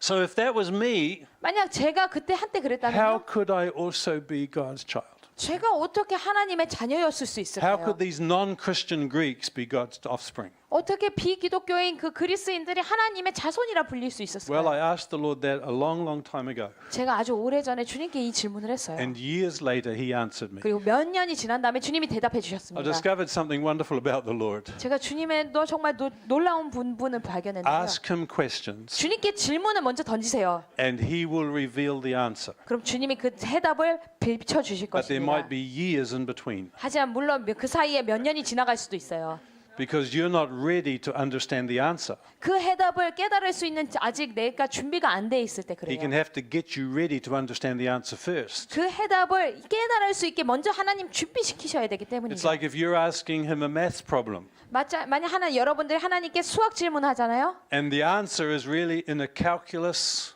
Speaker 1: So if that was me,
Speaker 2: 만약 제가 그때 한때
Speaker 1: how
Speaker 2: 그랬다면요,
Speaker 1: could I also be God's child?
Speaker 2: 제가 어떻게 하나님의 자녀였을 수
Speaker 1: How
Speaker 2: 있을까요?
Speaker 1: could these non-Christian Greeks be God's offspring?
Speaker 2: 어떻게 비기독교인 그 그리스인들이 하나님의 자손이라 불릴 수
Speaker 1: Well, I
Speaker 2: 있었을까요?
Speaker 1: asked the Lord that a long, long time ago.
Speaker 2: 제가 아주 오래전에 주님께 이 질문을 했어요.
Speaker 1: And years later, he answered me.
Speaker 2: 그리고 몇 년이 지난 다음에 주님이 대답해
Speaker 1: I
Speaker 2: 주셨습니다.
Speaker 1: discovered something wonderful about the Lord.
Speaker 2: 제가 주님의 정말 놀라운 분을 발견했는데요.
Speaker 1: Ask him questions,
Speaker 2: 주님께 질문을 먼저 던지세요.
Speaker 1: and he will reveal the answer.
Speaker 2: 그럼 주님이 그 해답을 비춰 주실
Speaker 1: But there
Speaker 2: 것입니다.
Speaker 1: might be years in between
Speaker 2: 하지만 물론 그 사이에 몇 년이 지나갈 수도 있어요.
Speaker 1: because you're not ready to understand the answer.
Speaker 2: 그 해답을 깨달을 수 있는 아직 내가 준비가 안 돼 있을 때
Speaker 1: He can
Speaker 2: 그래요.
Speaker 1: have to get you ready to understand the answer first.
Speaker 2: 그 해답을 깨달을 수 있게 먼저 하나님 준비시키셔야 되기
Speaker 1: It's
Speaker 2: 때문이죠.
Speaker 1: like if you're asking him a math problem
Speaker 2: 만약 여러분들이 하나님께 수학 질문하잖아요.
Speaker 1: and the answer is really in a calculus.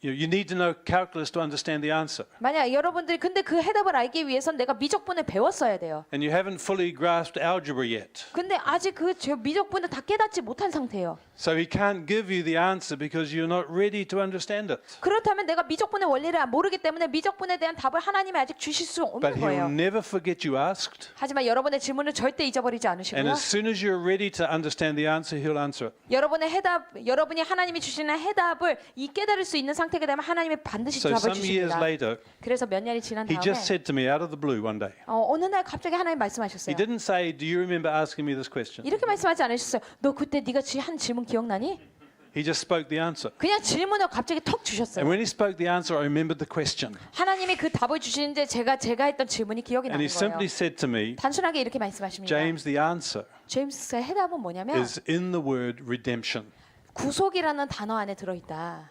Speaker 1: You need to know calculus to understand the answer.
Speaker 2: 만약 여러분들이 근데 그 해답을 알기 위해선 내가 미적분을 배웠어야 돼요.
Speaker 1: And you haven't fully grasped algebra yet.
Speaker 2: 근데 아직 그 미적분을 다 깨닫지 못한 상태예요.
Speaker 1: So he can't give you the answer because you're not ready to understand it.
Speaker 2: 그렇다면 내가 미적분의 원리를 모르기 때문에 미적분에 대한 답을 하나님이 아직 주실 수
Speaker 1: But
Speaker 2: 없는
Speaker 1: he'll
Speaker 2: 거예요.
Speaker 1: never forget you asked.
Speaker 2: 하지만 여러분의 질문을 절대 잊어버리지
Speaker 1: And
Speaker 2: 않으시고요.
Speaker 1: as soon as you're ready to understand the answer, he'll answer it.
Speaker 2: 여러분이 하나님이 주시는 해답을 깨달을 수 있는 상태가 되면 하나님이 반드시
Speaker 1: So
Speaker 2: 답을
Speaker 1: some years
Speaker 2: 주십니다.
Speaker 1: later,
Speaker 2: 그래서 몇 년이 지난
Speaker 1: he
Speaker 2: 다음에
Speaker 1: just said to me out of the blue one day,
Speaker 2: 어느 날 갑자기 하나님
Speaker 1: he
Speaker 2: 말씀하셨어요.
Speaker 1: didn't say, do you remember asking me this question?
Speaker 2: 이렇게 말씀하지 않으셨어요. 너 그때 네가 한 질문 기억나니?
Speaker 1: He just spoke the answer.
Speaker 2: 그냥 질문을 갑자기 턱
Speaker 1: And
Speaker 2: 주셨어요.
Speaker 1: when he spoke the answer, I remembered the question.
Speaker 2: 하나님이 그 답을 주시는데 제가 했던 질문이 기억이
Speaker 1: And
Speaker 2: 나는
Speaker 1: he simply
Speaker 2: 거예요.
Speaker 1: said to me,
Speaker 2: 단순하게 이렇게 말씀하십니다.
Speaker 1: James, the answer
Speaker 2: 제임스의 해답은 뭐냐면
Speaker 1: is in the word redemption.
Speaker 2: 구속이라는 단어 안에 들어있다.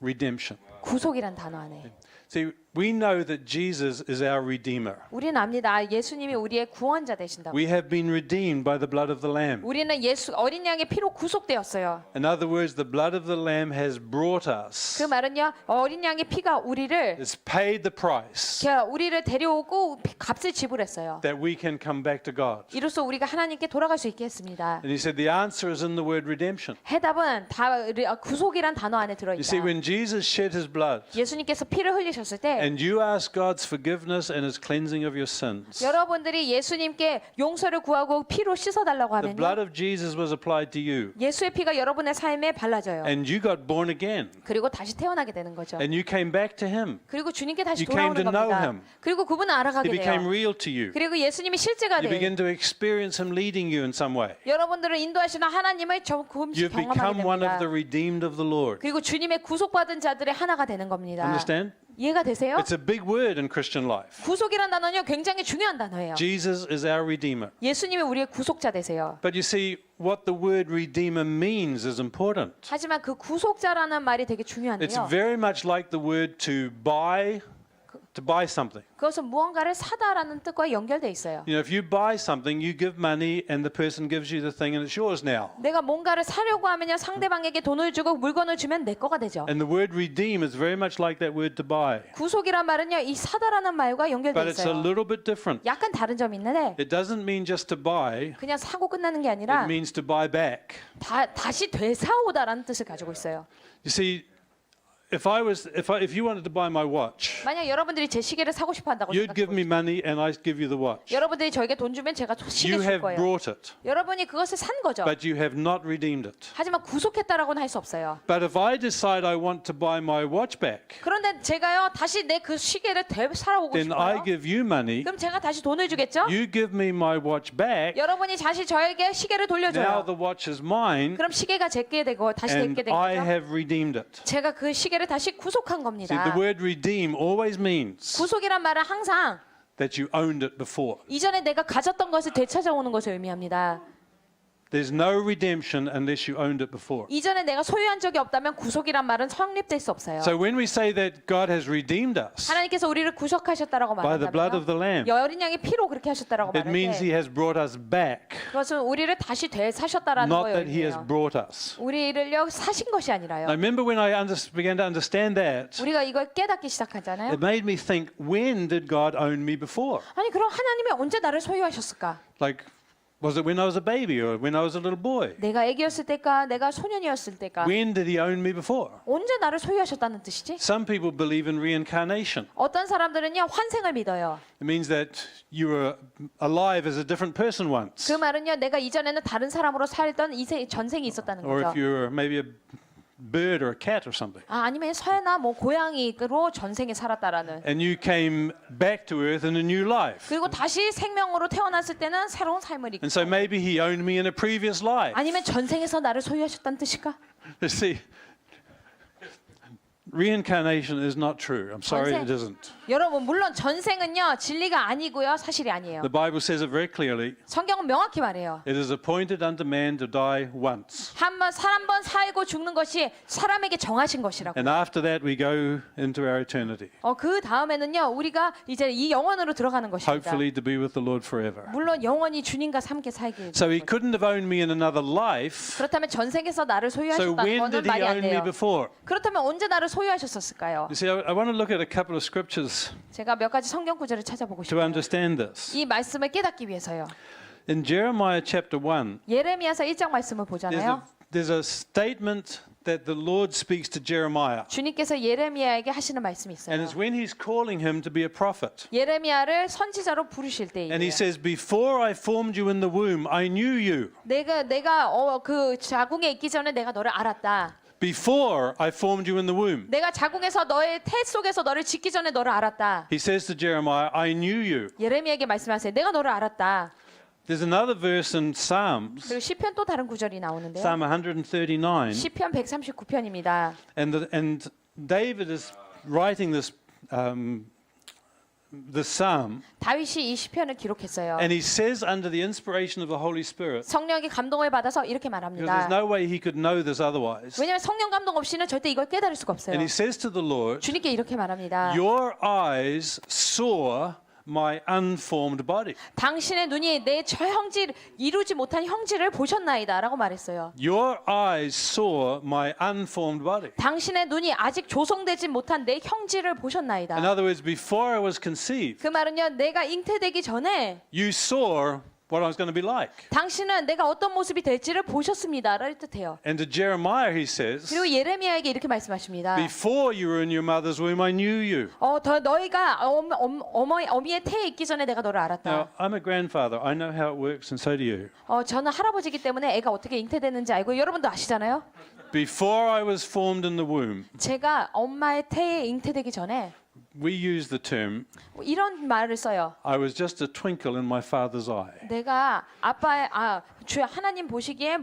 Speaker 1: Redemption.
Speaker 2: 구속이란 단어 안에.
Speaker 1: See, we know that Jesus is our Redeemer.
Speaker 2: 우리는 압니다. 예수님이 우리의 구원자 되신다고.
Speaker 1: We have been redeemed by the blood of the Lamb.
Speaker 2: 우리는 예수 어린 양의 피로 구속되었어요.
Speaker 1: In other words, the blood of the Lamb has brought us,
Speaker 2: 그 말은요, 어린 양의 피가 우리를
Speaker 1: has paid the price
Speaker 2: 데려오고 값을 지불했어요.
Speaker 1: that we can come back to God.
Speaker 2: 이로써 우리가 하나님께 돌아갈 수 있게 했습니다.
Speaker 1: And he said the answer is in the word redemption.
Speaker 2: 해답은 다 구속이란 단어 안에 들어
Speaker 1: You see,
Speaker 2: 있다.
Speaker 1: when Jesus shed his blood
Speaker 2: 예수님께서 피를 흘리셨을 때
Speaker 1: and you ask God's forgiveness and his cleansing of your sins,
Speaker 2: 여러분들이 예수님께 용서를 구하고 피로 씻어달라고
Speaker 1: the blood
Speaker 2: 하면요,
Speaker 1: of Jesus was applied to you
Speaker 2: 예수의 피가 여러분의 삶에 발라져요.
Speaker 1: and you got born again
Speaker 2: 그리고 다시 태어나게 되는 거죠.
Speaker 1: and you came back to him.
Speaker 2: 그리고 주님께 다시
Speaker 1: You came
Speaker 2: 돌아오는
Speaker 1: to know
Speaker 2: 겁니다.
Speaker 1: him.
Speaker 2: 그리고 그분을
Speaker 1: He
Speaker 2: 알아가게
Speaker 1: became
Speaker 2: 돼요.
Speaker 1: real to you.
Speaker 2: 그리고 예수님이 실제가
Speaker 1: You
Speaker 2: 돼요.
Speaker 1: begin to experience him leading you in some way.
Speaker 2: 여러분들을 인도하시는 하나님을 조금씩
Speaker 1: You've
Speaker 2: 경험하게
Speaker 1: become one
Speaker 2: 됩니다.
Speaker 1: of the redeemed of the Lord.
Speaker 2: 그리고 주님의 구속받은 자들의 하나가 되는 겁니다.
Speaker 1: Understand?
Speaker 2: 이해가 되세요?
Speaker 1: It's a big word in Christian life.
Speaker 2: 구속이란 단어는요, 굉장히 중요한 단어예요.
Speaker 1: Jesus is our Redeemer.
Speaker 2: 예수님이 우리의 구속자 되세요.
Speaker 1: But you see, what the word Redeemer means is important.
Speaker 2: 하지만 그 구속자라는 말이 되게
Speaker 1: It's
Speaker 2: 중요한데요.
Speaker 1: very much like the word to buy something.
Speaker 2: 그것은 무언가를 사다라는 뜻과 연결돼 있어요.
Speaker 1: You know, if you buy something, you give money and the person gives you the thing and it's yours now.
Speaker 2: 내가 뭔가를 사려고 하면요, 상대방에게 돈을 주고 물건을 주면 내 거가 되죠.
Speaker 1: And the word redeem is very much like that word to buy.
Speaker 2: 구속이란 말은요, 이 사다라는 말과 연결돼
Speaker 1: But it's a
Speaker 2: 있어요.
Speaker 1: little bit different.
Speaker 2: 약간 다른 점이 있는데
Speaker 1: It doesn't mean just to buy,
Speaker 2: 그냥 사고 끝나는 게
Speaker 1: it
Speaker 2: 아니라
Speaker 1: means to buy back.
Speaker 2: 다시 되사오다라는 뜻을 가지고 있어요.
Speaker 1: You see, if you wanted to buy my watch,
Speaker 2: 만약 여러분들이 제 시계를 사고 싶어 한다고
Speaker 1: you'd give
Speaker 2: 생각해
Speaker 1: me money and I'd give you the watch.
Speaker 2: 여러분들이 저에게 돈 주면 제가 시계
Speaker 1: You
Speaker 2: 줄
Speaker 1: have
Speaker 2: 거예요.
Speaker 1: brought it,
Speaker 2: 여러분이 그것을 산 거죠.
Speaker 1: but you have not redeemed it.
Speaker 2: 하지만 구속했다라고는 할 수 없어요.
Speaker 1: But if I decide I want to buy my watch back,
Speaker 2: 그런데 제가요, 다시 내 그 시계를 사러오고
Speaker 1: then I
Speaker 2: 싶어요.
Speaker 1: give you money,
Speaker 2: 그럼 제가 다시 돈을 주겠죠?
Speaker 1: you give me my watch back,
Speaker 2: 여러분이 다시 저에게 시계를
Speaker 1: now
Speaker 2: 돌려줘요.
Speaker 1: the watch is mine
Speaker 2: 그럼 시계가 제게 되고 다시
Speaker 1: and
Speaker 2: 내게 되겠죠?
Speaker 1: I have redeemed it.
Speaker 2: 제가 그 시계를 다시 구속한
Speaker 1: See,
Speaker 2: 겁니다.
Speaker 1: the word redeem always means
Speaker 2: 구속이란 말은 항상
Speaker 1: that you owned it before.
Speaker 2: 이전에 내가 가졌던 것을 되찾아오는 것을 의미합니다.
Speaker 1: There's no redemption unless you owned it before.
Speaker 2: 이전에 내가 소유한 적이 없다면 구속이란 말은 성립될 수 없어요.
Speaker 1: So when we say that God has redeemed us
Speaker 2: 하나님께서 우리를 구속하셨다라고
Speaker 1: by the blood of the
Speaker 2: 말한다면
Speaker 1: Lamb,
Speaker 2: 어린 양의 피로 그렇게 하셨다라고
Speaker 1: it means He
Speaker 2: 말할 때
Speaker 1: has brought us back,
Speaker 2: 그것은 우리를 다시 되사셨다라는
Speaker 1: not
Speaker 2: 거예요.
Speaker 1: that He has brought us.
Speaker 2: 우리를요 사신 것이 아니라요.
Speaker 1: I remember when I began to understand that,
Speaker 2: 우리가 이걸 깨닫기 시작하잖아요.
Speaker 1: it made me think, when did God own me before?
Speaker 2: 아니 그럼 하나님이 언제 나를 소유하셨을까?
Speaker 1: Like, was it when I was a baby or when I was a little boy?
Speaker 2: 내가 아기였을 때까 내가 소년이었을 때까
Speaker 1: When did He own me before?
Speaker 2: 언제 나를 소유하셨다는 뜻이지?
Speaker 1: Some people believe in reincarnation.
Speaker 2: 어떤 사람들은요 환생을 믿어요.
Speaker 1: It means that you were alive as a different person once.
Speaker 2: 그 말은요 내가 이전에는 다른 사람으로 살던 전생이 있었다는
Speaker 1: Or if
Speaker 2: 거죠.
Speaker 1: you were maybe a bird or a cat or something.
Speaker 2: 아니면 새나 뭐 고양이로 전생에 살았다라는.
Speaker 1: And you came back to earth in a new life.
Speaker 2: 그리고 다시 생명으로 태어났을 때는 새로운 삶을
Speaker 1: And so
Speaker 2: 입고.
Speaker 1: maybe He owned me in a previous life.
Speaker 2: 아니면 전생에서 나를 소유하셨다는 뜻일까?
Speaker 1: You see, reincarnation is not true. I'm sorry, it isn't.
Speaker 2: 여러분 물론 전생은요 진리가 아니고요 사실이 아니에요.
Speaker 1: The Bible says it very clearly.
Speaker 2: 성경은 명확히 말해요.
Speaker 1: It is appointed unto man to die once.
Speaker 2: 한 번 살고 죽는 것이 사람에게 정하신 것이라고.
Speaker 1: And after that we go into our eternity.
Speaker 2: 그 다음에는요 우리가 이제 이 영원으로 들어가는 것입니다.
Speaker 1: Hopefully to be with the Lord forever.
Speaker 2: 물론 영원히 주님과 함께 살게.
Speaker 1: So He couldn't have owned me in another life.
Speaker 2: 그렇다면 전생에서 나를
Speaker 1: So
Speaker 2: 소유하셨다는
Speaker 1: when
Speaker 2: 거는
Speaker 1: did He
Speaker 2: 말이 안
Speaker 1: own me
Speaker 2: 돼요.
Speaker 1: before?
Speaker 2: 그렇다면 언제 나를 소유하셨을까요?
Speaker 1: You see, I want to look at a couple of scriptures
Speaker 2: 제가 몇 가지 성경 구절을 찾아보고
Speaker 1: to
Speaker 2: 싶어요.
Speaker 1: understand this.
Speaker 2: 이 말씀을 깨닫기 위해서요.
Speaker 1: In Jeremiah chapter 1,
Speaker 2: 예레미야서 1장 말씀을 보잖아요.
Speaker 1: there's a statement that the Lord speaks to Jeremiah.
Speaker 2: 주님께서 예레미야에게 하시는 말씀이 있어요.
Speaker 1: And it's when He's calling him to be a prophet.
Speaker 2: 예레미야를 선지자로 부르실 때예요.
Speaker 1: And He says, Before I formed you in the womb, I knew you.
Speaker 2: 내가 그 자궁에 있기 전에 내가 너를 알았다.
Speaker 1: Before I formed you in the womb.
Speaker 2: 내가 자궁에서 너의 태 속에서 너를 짓기 전에 너를 알았다.
Speaker 1: He says to Jeremiah, I knew you.
Speaker 2: 예레미야에게 말씀하세요. 내가 너를 알았다.
Speaker 1: There's another verse in Psalms,
Speaker 2: 그리고 시편 또 다른 구절이 나오는데요.
Speaker 1: Psalm 139.
Speaker 2: 시편 139편입니다.
Speaker 1: And David is writing this the psalm,
Speaker 2: 다윗이 이 시편을 기록했어요.
Speaker 1: and he says under the inspiration of the Holy Spirit,
Speaker 2: 성령의 감동을 받아서 이렇게
Speaker 1: because
Speaker 2: 말합니다.
Speaker 1: there's no way he could know this otherwise.
Speaker 2: 왜냐하면 성령 감동 없이는 절대 이걸 깨달을 수가 없어요.
Speaker 1: And he says to the Lord,
Speaker 2: 주님께 이렇게 말합니다.
Speaker 1: your eyes saw my unformed body.
Speaker 2: 당신의 눈이 내 저 형질 이루지 못한 형질을 보셨나이다라고 말했어요.
Speaker 1: Your eyes saw my unformed body.
Speaker 2: 당신의 눈이 아직 조성되지 못한 내 형질을
Speaker 1: In
Speaker 2: 보셨나이다.
Speaker 1: other words, before I was conceived,
Speaker 2: 그 말은요, 내가 잉태되기 전에
Speaker 1: you saw what I was going to be like.
Speaker 2: 당신은 내가 어떤 모습이 될지를 보셨습니다를 뜻해요.
Speaker 1: And to Jeremiah he says,
Speaker 2: 그리고 예레미야에게 이렇게 말씀하십니다.
Speaker 1: before you were in your mother's womb, I knew you.
Speaker 2: 더 너희가 어미의 태에 있기 전에 내가 너를
Speaker 1: Now,
Speaker 2: 알았다.
Speaker 1: I'm a grandfather. I know how it works, and so do you.
Speaker 2: 저는 할아버지이기 때문에 애가 어떻게 잉태되는지 알고 여러분도 아시잖아요.
Speaker 1: Before I was formed in the womb,
Speaker 2: 제가 엄마의 태에 잉태되기 전에
Speaker 1: we use the term,
Speaker 2: 이런 말을 써요.
Speaker 1: I was just a twinkle in my father's eye.
Speaker 2: 내가 아빠의 주 하나님 보시기에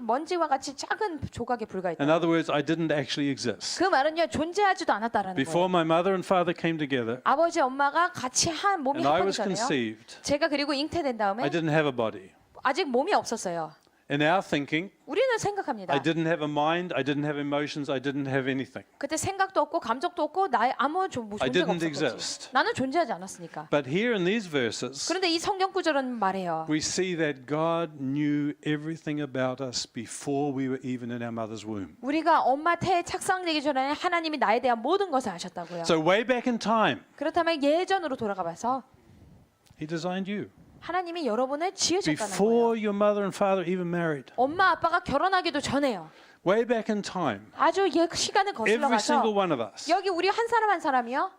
Speaker 2: 먼지와 같이 작은 조각에 불과했다.
Speaker 1: In other words, I didn't actually exist.
Speaker 2: 그 말은요 존재하지도 않았다라는
Speaker 1: Before
Speaker 2: 거예요.
Speaker 1: my mother and father came together,
Speaker 2: 아버지 엄마가 같이 한 몸이
Speaker 1: and I
Speaker 2: 합하기
Speaker 1: was
Speaker 2: 전에요.
Speaker 1: conceived,
Speaker 2: 제가 그리고 잉태된 다음에
Speaker 1: I didn't have a body.
Speaker 2: 아직 몸이 없었어요.
Speaker 1: In our thinking,
Speaker 2: 우리는 생각합니다.
Speaker 1: I didn't have a mind, I didn't have emotions, I didn't have anything.
Speaker 2: 그때 생각도 없고 감정도 없고 나의 아무 존재가
Speaker 1: didn't
Speaker 2: 없었지.
Speaker 1: exist.
Speaker 2: 나는 존재하지 않았으니까.
Speaker 1: But here in these verses,
Speaker 2: 그런데 이 성경 구절은 말해요.
Speaker 1: we see that God knew everything about us before we were even in our mother's womb.
Speaker 2: 우리가 엄마 태에 착상되기 전에 하나님이 나에 대한 모든 것을 아셨다고요.
Speaker 1: So way back in time,
Speaker 2: 그렇다면 예전으로 돌아가 봐서
Speaker 1: He designed you.
Speaker 2: 하나님이 여러분을 지으셨다는 거예요.
Speaker 1: Before your mother and father even married.
Speaker 2: 엄마 아빠가 결혼하기도 전에요.
Speaker 1: Way back in time,
Speaker 2: 아주 시간을 거슬러
Speaker 1: every single
Speaker 2: 가서
Speaker 1: one of us,
Speaker 2: 여기 우리 한 사람 한 사람이요.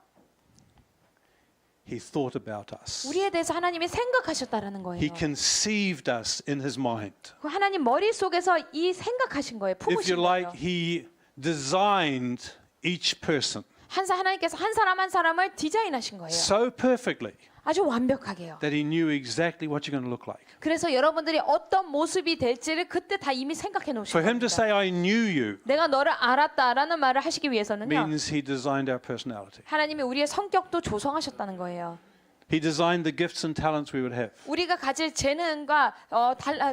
Speaker 1: He thought about us.
Speaker 2: 우리에 대해서 하나님이 생각하셨다라는 거예요.
Speaker 1: He conceived us in His mind.
Speaker 2: 그 하나님 머릿속에서 이 생각하신 거예요.
Speaker 1: If
Speaker 2: 품으신
Speaker 1: you like,
Speaker 2: 거예요.
Speaker 1: He designed each person
Speaker 2: 하나님께서 한 사람 한 사람을 디자인하신 거예요.
Speaker 1: so perfectly
Speaker 2: 아주 완벽하게요.
Speaker 1: that He knew exactly what you're going to look like.
Speaker 2: 그래서 여러분들이 어떤 모습이 될지를 그때 다 이미 생각해 놓으신
Speaker 1: For Him to
Speaker 2: 겁니다.
Speaker 1: say, I knew you,
Speaker 2: 내가 너를 알았다라는 말을 하시기 위해서는요.
Speaker 1: means He designed our personality.
Speaker 2: 하나님이 우리의 성격도 조성하셨다는 거예요.
Speaker 1: He designed the gifts and talents we would have.
Speaker 2: 우리가 가질 재능과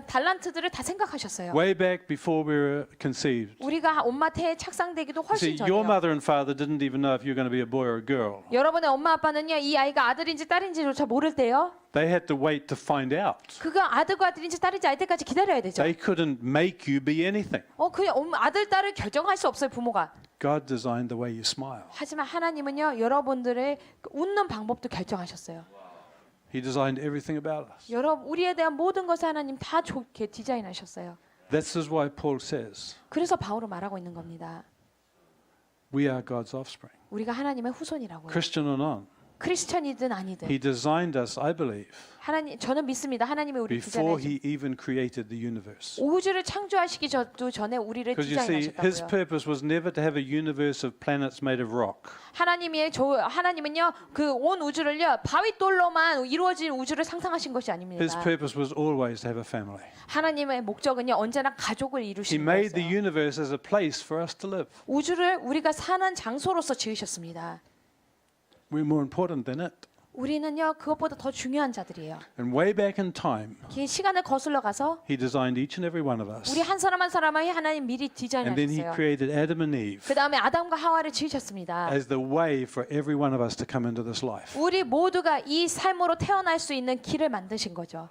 Speaker 2: 달란트들을 다 생각하셨어요.
Speaker 1: Way back before we were conceived.
Speaker 2: 우리가 엄마 태에 착상되기도
Speaker 1: You
Speaker 2: 훨씬
Speaker 1: see, your
Speaker 2: 전이요.
Speaker 1: mother and father didn't even know if you're going to be a boy or a girl.
Speaker 2: 여러분의 엄마 아빠는요, 이 아이가 아들인지 딸인지조차 모를 때요.
Speaker 1: They had to wait to find out.
Speaker 2: 그가 아들과 아들인지 딸인지 알 때까지 기다려야 되죠.
Speaker 1: They couldn't make you be anything.
Speaker 2: 그 아들 딸을 결정할 수 없어요, 부모가.
Speaker 1: God designed the way you smile.
Speaker 2: 하지만 하나님은요, 여러분들의 웃는 방법도 결정하셨어요.
Speaker 1: He designed everything about us.
Speaker 2: 우리에 대한 모든 것을 하나님 다 좋게 디자인하셨어요.
Speaker 1: This is why Paul says,
Speaker 2: 그래서 바울은 말하고 있는 겁니다.
Speaker 1: we are God's offspring.
Speaker 2: 우리가 하나님의 후손이라고요.
Speaker 1: Christian or non.
Speaker 2: 크리스천이든 아니든.
Speaker 1: He designed us, I believe,
Speaker 2: 저는 믿습니다. 하나님이 우리
Speaker 1: before
Speaker 2: 디자인하셨어요.
Speaker 1: he even created the universe.
Speaker 2: 우주를 창조하시기 전에 우리를
Speaker 1: Because you see, his
Speaker 2: 디자인하셨다고요.
Speaker 1: purpose was never to have a universe of planets made of rock.
Speaker 2: 하나님은요 그 온 우주를요 바위돌로만 이루어진 우주를 상상하신 것이 아닙니다.
Speaker 1: His purpose was always to have a family.
Speaker 2: 하나님의 목적은요 언제나 가족을
Speaker 1: He
Speaker 2: 이루시는
Speaker 1: made the
Speaker 2: 거였어요.
Speaker 1: universe as a place for us to live.
Speaker 2: 우주를 우리가 사는 장소로서 지으셨습니다.
Speaker 1: We're more important than it.
Speaker 2: 우리는요 그것보다 더 중요한 자들이에요.
Speaker 1: And way back in time,
Speaker 2: 긴 시간을 거슬러 가서
Speaker 1: he designed each and every one of us.
Speaker 2: 우리 한 사람 한 사람을 하나님 미리
Speaker 1: And then he
Speaker 2: 디자인하셨어요.
Speaker 1: created Adam and Eve
Speaker 2: 그 다음에 아담과 하와를 지으셨습니다.
Speaker 1: as the way for every one of us to come into this life.
Speaker 2: 우리 모두가 이 삶으로 태어날 수 있는 길을 만드신 거죠.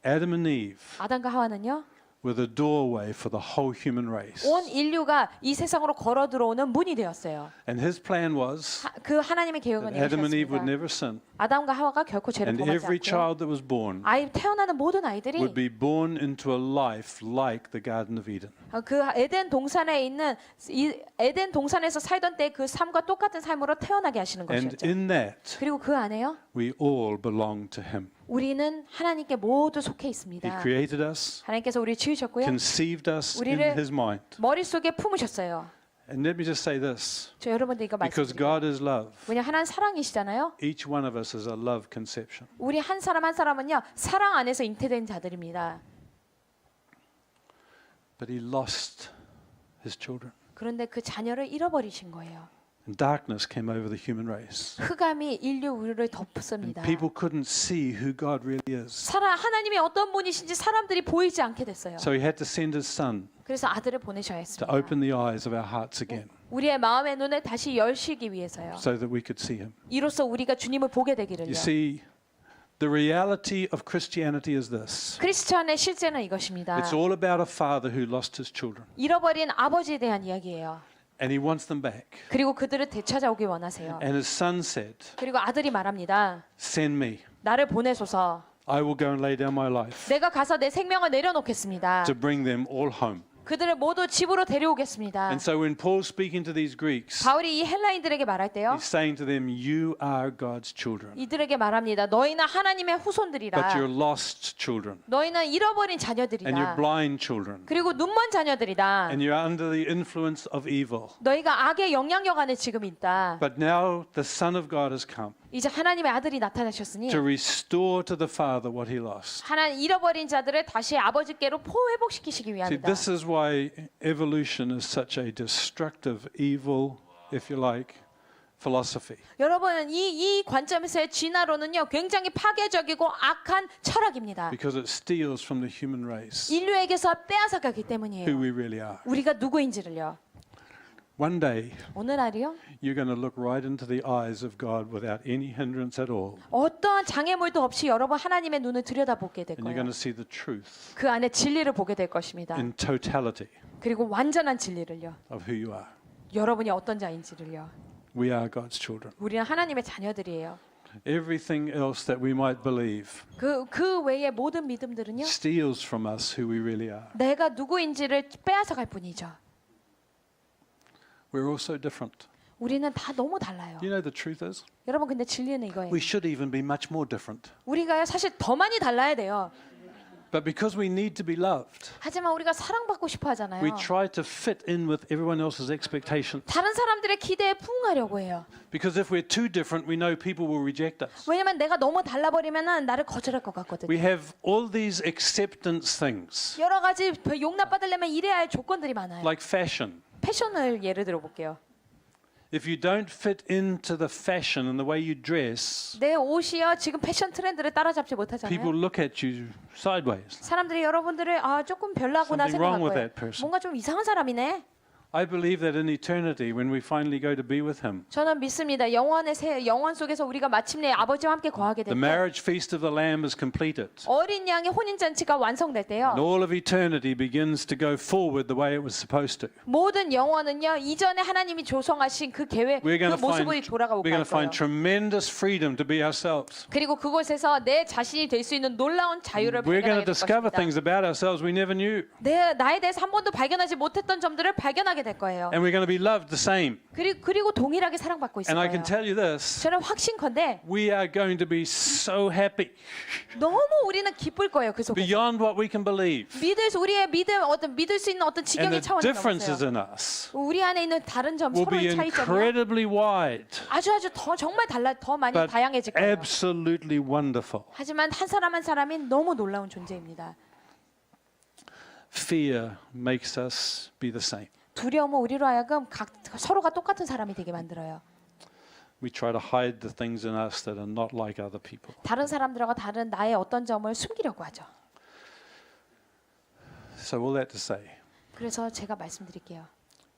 Speaker 1: Adam and Eve
Speaker 2: 아담과 하와는요
Speaker 1: were the doorway for the whole human race.
Speaker 2: 온 인류가 이 세상으로 걸어 들어오는 문이 되었어요.
Speaker 1: And his plan was
Speaker 2: 그 하나님의 계획은
Speaker 1: that Adam and Eve would
Speaker 2: 이것이었습니다.
Speaker 1: never sin.
Speaker 2: 아담과 하와가 결코 죄를
Speaker 1: And
Speaker 2: 범하지
Speaker 1: every
Speaker 2: 않고요.
Speaker 1: child that was born
Speaker 2: 태어나는 모든 아이들이
Speaker 1: would be born into a life like the Garden of Eden.
Speaker 2: 그 에덴 동산에 있는 이 에덴 동산에서 살던 때 그 삶과 똑같은 삶으로 태어나게 하시는
Speaker 1: And
Speaker 2: 것이었죠.
Speaker 1: in that,
Speaker 2: 그리고 그 안에요.
Speaker 1: we all belong to him.
Speaker 2: 우리는 하나님께 모두 속해
Speaker 1: He
Speaker 2: 있습니다.
Speaker 1: created us,
Speaker 2: 하나님께서 우리를 지으셨고요.
Speaker 1: conceived us in
Speaker 2: 우리를
Speaker 1: his mind.
Speaker 2: 머릿속에 품으셨어요.
Speaker 1: And let me just say this,
Speaker 2: 저 여러분들 이거
Speaker 1: because
Speaker 2: 말씀드려요.
Speaker 1: God is love,
Speaker 2: 왜냐 하나님 사랑이시잖아요.
Speaker 1: each one of us is a love conception.
Speaker 2: 우리 한 사람 한 사람은요. 사랑 안에서 잉태된 자들입니다.
Speaker 1: But he lost his children.
Speaker 2: 그런데 그 자녀를 잃어버리신 거예요.
Speaker 1: And darkness came over the human race.
Speaker 2: 흑암이 인류를 덮습니다.
Speaker 1: People couldn't see who God really is.
Speaker 2: 하나님이 어떤 분이신지 사람들이 보이지 않게 됐어요.
Speaker 1: So he had to send his son
Speaker 2: 그래서 아들을 보내셔야
Speaker 1: to
Speaker 2: 했습니다.
Speaker 1: open the eyes of our hearts again
Speaker 2: 우리의 마음의 눈을 다시 열시기 위해서요.
Speaker 1: so that we could see him.
Speaker 2: 이로써 우리가 주님을 보게 되기를요.
Speaker 1: You see, the reality of Christianity is this.
Speaker 2: 크리스천의 실제는 이것입니다.
Speaker 1: It's all about a father who lost his children.
Speaker 2: 잃어버린 아버지에 대한 이야기예요.
Speaker 1: And he wants them back.
Speaker 2: 그리고 그들을 되찾아오길 원하세요.
Speaker 1: And his son said,
Speaker 2: 그리고 아들이 말합니다.
Speaker 1: send me.
Speaker 2: 나를 보내소서.
Speaker 1: I will go and lay down my life
Speaker 2: 내가 가서 내 생명을 내려놓겠습니다.
Speaker 1: to bring them all home.
Speaker 2: 그들을 모두 집으로 데려오겠습니다.
Speaker 1: And so when Paul's speaking to these Greeks,
Speaker 2: 바울이 이 헬라인들에게 말할 때요.
Speaker 1: he's saying to them, you are God's children,
Speaker 2: 이들에게 말합니다. 너희는 하나님의
Speaker 1: but
Speaker 2: 후손들이라.
Speaker 1: you're lost children,
Speaker 2: 너희는 잃어버린
Speaker 1: and you're
Speaker 2: 자녀들이다.
Speaker 1: blind children,
Speaker 2: 그리고 눈먼 자녀들이다.
Speaker 1: and you're under the influence of evil.
Speaker 2: 너희가 악의 영향력 안에 지금 있다.
Speaker 1: But now the Son of God has come
Speaker 2: 이제 하나님의 아들이 나타나셨으니
Speaker 1: to restore to the Father what he lost.
Speaker 2: 하나님 잃어버린 자들을 다시 아버지께로 회복시키시기
Speaker 1: See,
Speaker 2: 위함이다.
Speaker 1: this is why evolution is such a destructive, evil, if you like, philosophy.
Speaker 2: 여러분 이 관점에서의 진화론은요 굉장히 파괴적이고 악한 철학입니다.
Speaker 1: Because it steals from the human race
Speaker 2: 인류에게서 빼앗아가기
Speaker 1: who
Speaker 2: 때문이에요.
Speaker 1: we really are.
Speaker 2: 우리가 누구인지를요.
Speaker 1: One day,
Speaker 2: 오늘날이요
Speaker 1: you're going to look right into the eyes of God without any hindrance at all.
Speaker 2: 어떠한 장애물도 없이 여러분 하나님의 눈을 들여다보게 될
Speaker 1: And you're
Speaker 2: 거예요.
Speaker 1: going to see the truth
Speaker 2: 그 안에 진리를 보게 될 것입니다.
Speaker 1: in totality
Speaker 2: 그리고 완전한 진리를요.
Speaker 1: of who you are.
Speaker 2: 여러분이 어떤 자인지를요.
Speaker 1: We are God's children.
Speaker 2: 우리는 하나님의 자녀들이에요.
Speaker 1: Everything else that we might believe
Speaker 2: 그 외의 모든 믿음들은요.
Speaker 1: steals from us who we really are.
Speaker 2: 내가 누구인지를 빼앗아갈 뿐이죠.
Speaker 1: We're all so different.
Speaker 2: 우리는 다 너무 달라요.
Speaker 1: You know the truth is,
Speaker 2: 여러분 근데 진리는 이거예요.
Speaker 1: we should even be much more different.
Speaker 2: 우리가 사실 더 많이 달라야 돼요.
Speaker 1: But because we need to be loved,
Speaker 2: 하지만 우리가 사랑받고 싶어 하잖아요.
Speaker 1: we try to fit in with everyone else's expectations.
Speaker 2: 다른 사람들의 기대에 부응하려고 해요.
Speaker 1: Because if we're too different, we know people will reject us.
Speaker 2: 왜냐면 내가 너무 달라버리면은 나를 거절할 것 같거든요.
Speaker 1: We have all these acceptance things,
Speaker 2: 여러 가지 용납받으려면 이래야 할 조건들이 많아요.
Speaker 1: like fashion.
Speaker 2: 패션을 예를 들어 볼게요.
Speaker 1: If you don't fit into the fashion and the way you dress,
Speaker 2: 내 옷이요 지금 패션 트렌드를 따라잡지 못하잖아요.
Speaker 1: people look at you sideways.
Speaker 2: 사람들이 여러분들을 별로구나
Speaker 1: Something wrong
Speaker 2: 생각할
Speaker 1: with
Speaker 2: 거예요.
Speaker 1: that person.
Speaker 2: 뭔가 좀 이상한 사람이네.
Speaker 1: I believe that in eternity, when we finally go to be with Him,
Speaker 2: 저는 믿습니다. 영원 속에서 우리가 마침내 아버지와 함께 거하게
Speaker 1: the
Speaker 2: 될 때
Speaker 1: marriage feast of the Lamb is completed.
Speaker 2: 어린 양의 혼인 잔치가 완성될 때요.
Speaker 1: And all of eternity begins to go forward the way it was supposed to.
Speaker 2: 모든 영혼은요 이전에 하나님이 조성하신 그 계획, 그 모습이 돌아가고
Speaker 1: we're going
Speaker 2: 갈
Speaker 1: to find
Speaker 2: 거예요.
Speaker 1: tremendous freedom to be ourselves.
Speaker 2: 그리고 그곳에서 내 자신이 될 수 있는 놀라운 자유를
Speaker 1: We're
Speaker 2: 발견하게
Speaker 1: going to
Speaker 2: 될
Speaker 1: discover
Speaker 2: 것입니다.
Speaker 1: things about ourselves we never knew.
Speaker 2: 나에 대해서 한 번도 발견하지 못했던 점들을 발견하게 될 거예요.
Speaker 1: And we're going to be loved the same.
Speaker 2: 그리고 동일하게 사랑받고 있을
Speaker 1: And I
Speaker 2: 거예요.
Speaker 1: can tell you this,
Speaker 2: 저는 확신컨대
Speaker 1: we are going to be so happy
Speaker 2: 너무 우리는 기쁠 거예요. 그 속에서.
Speaker 1: beyond what we can believe.
Speaker 2: 우리의 믿을 수 있는 어떤
Speaker 1: And
Speaker 2: 지경의
Speaker 1: the
Speaker 2: 차원이
Speaker 1: differences
Speaker 2: 넘었어요.
Speaker 1: in us
Speaker 2: 우리 안에 있는 다른 점,
Speaker 1: will be
Speaker 2: 서로의 차이점이
Speaker 1: incredibly wide,
Speaker 2: 아주 더 정말 더 많이
Speaker 1: but
Speaker 2: 다양해질 거예요.
Speaker 1: absolutely wonderful.
Speaker 2: 하지만 한 사람 한 사람이 너무 놀라운 존재입니다.
Speaker 1: Fear makes us be the same.
Speaker 2: 두려움은 우리로 하여금 서로가 똑같은 사람이 되게 만들어요.
Speaker 1: We try to hide the things in us that are not like other people.
Speaker 2: 다른 사람들과 다른 나의 어떤 점을 숨기려고 하죠.
Speaker 1: So all that to say,
Speaker 2: 그래서 제가 말씀드릴게요.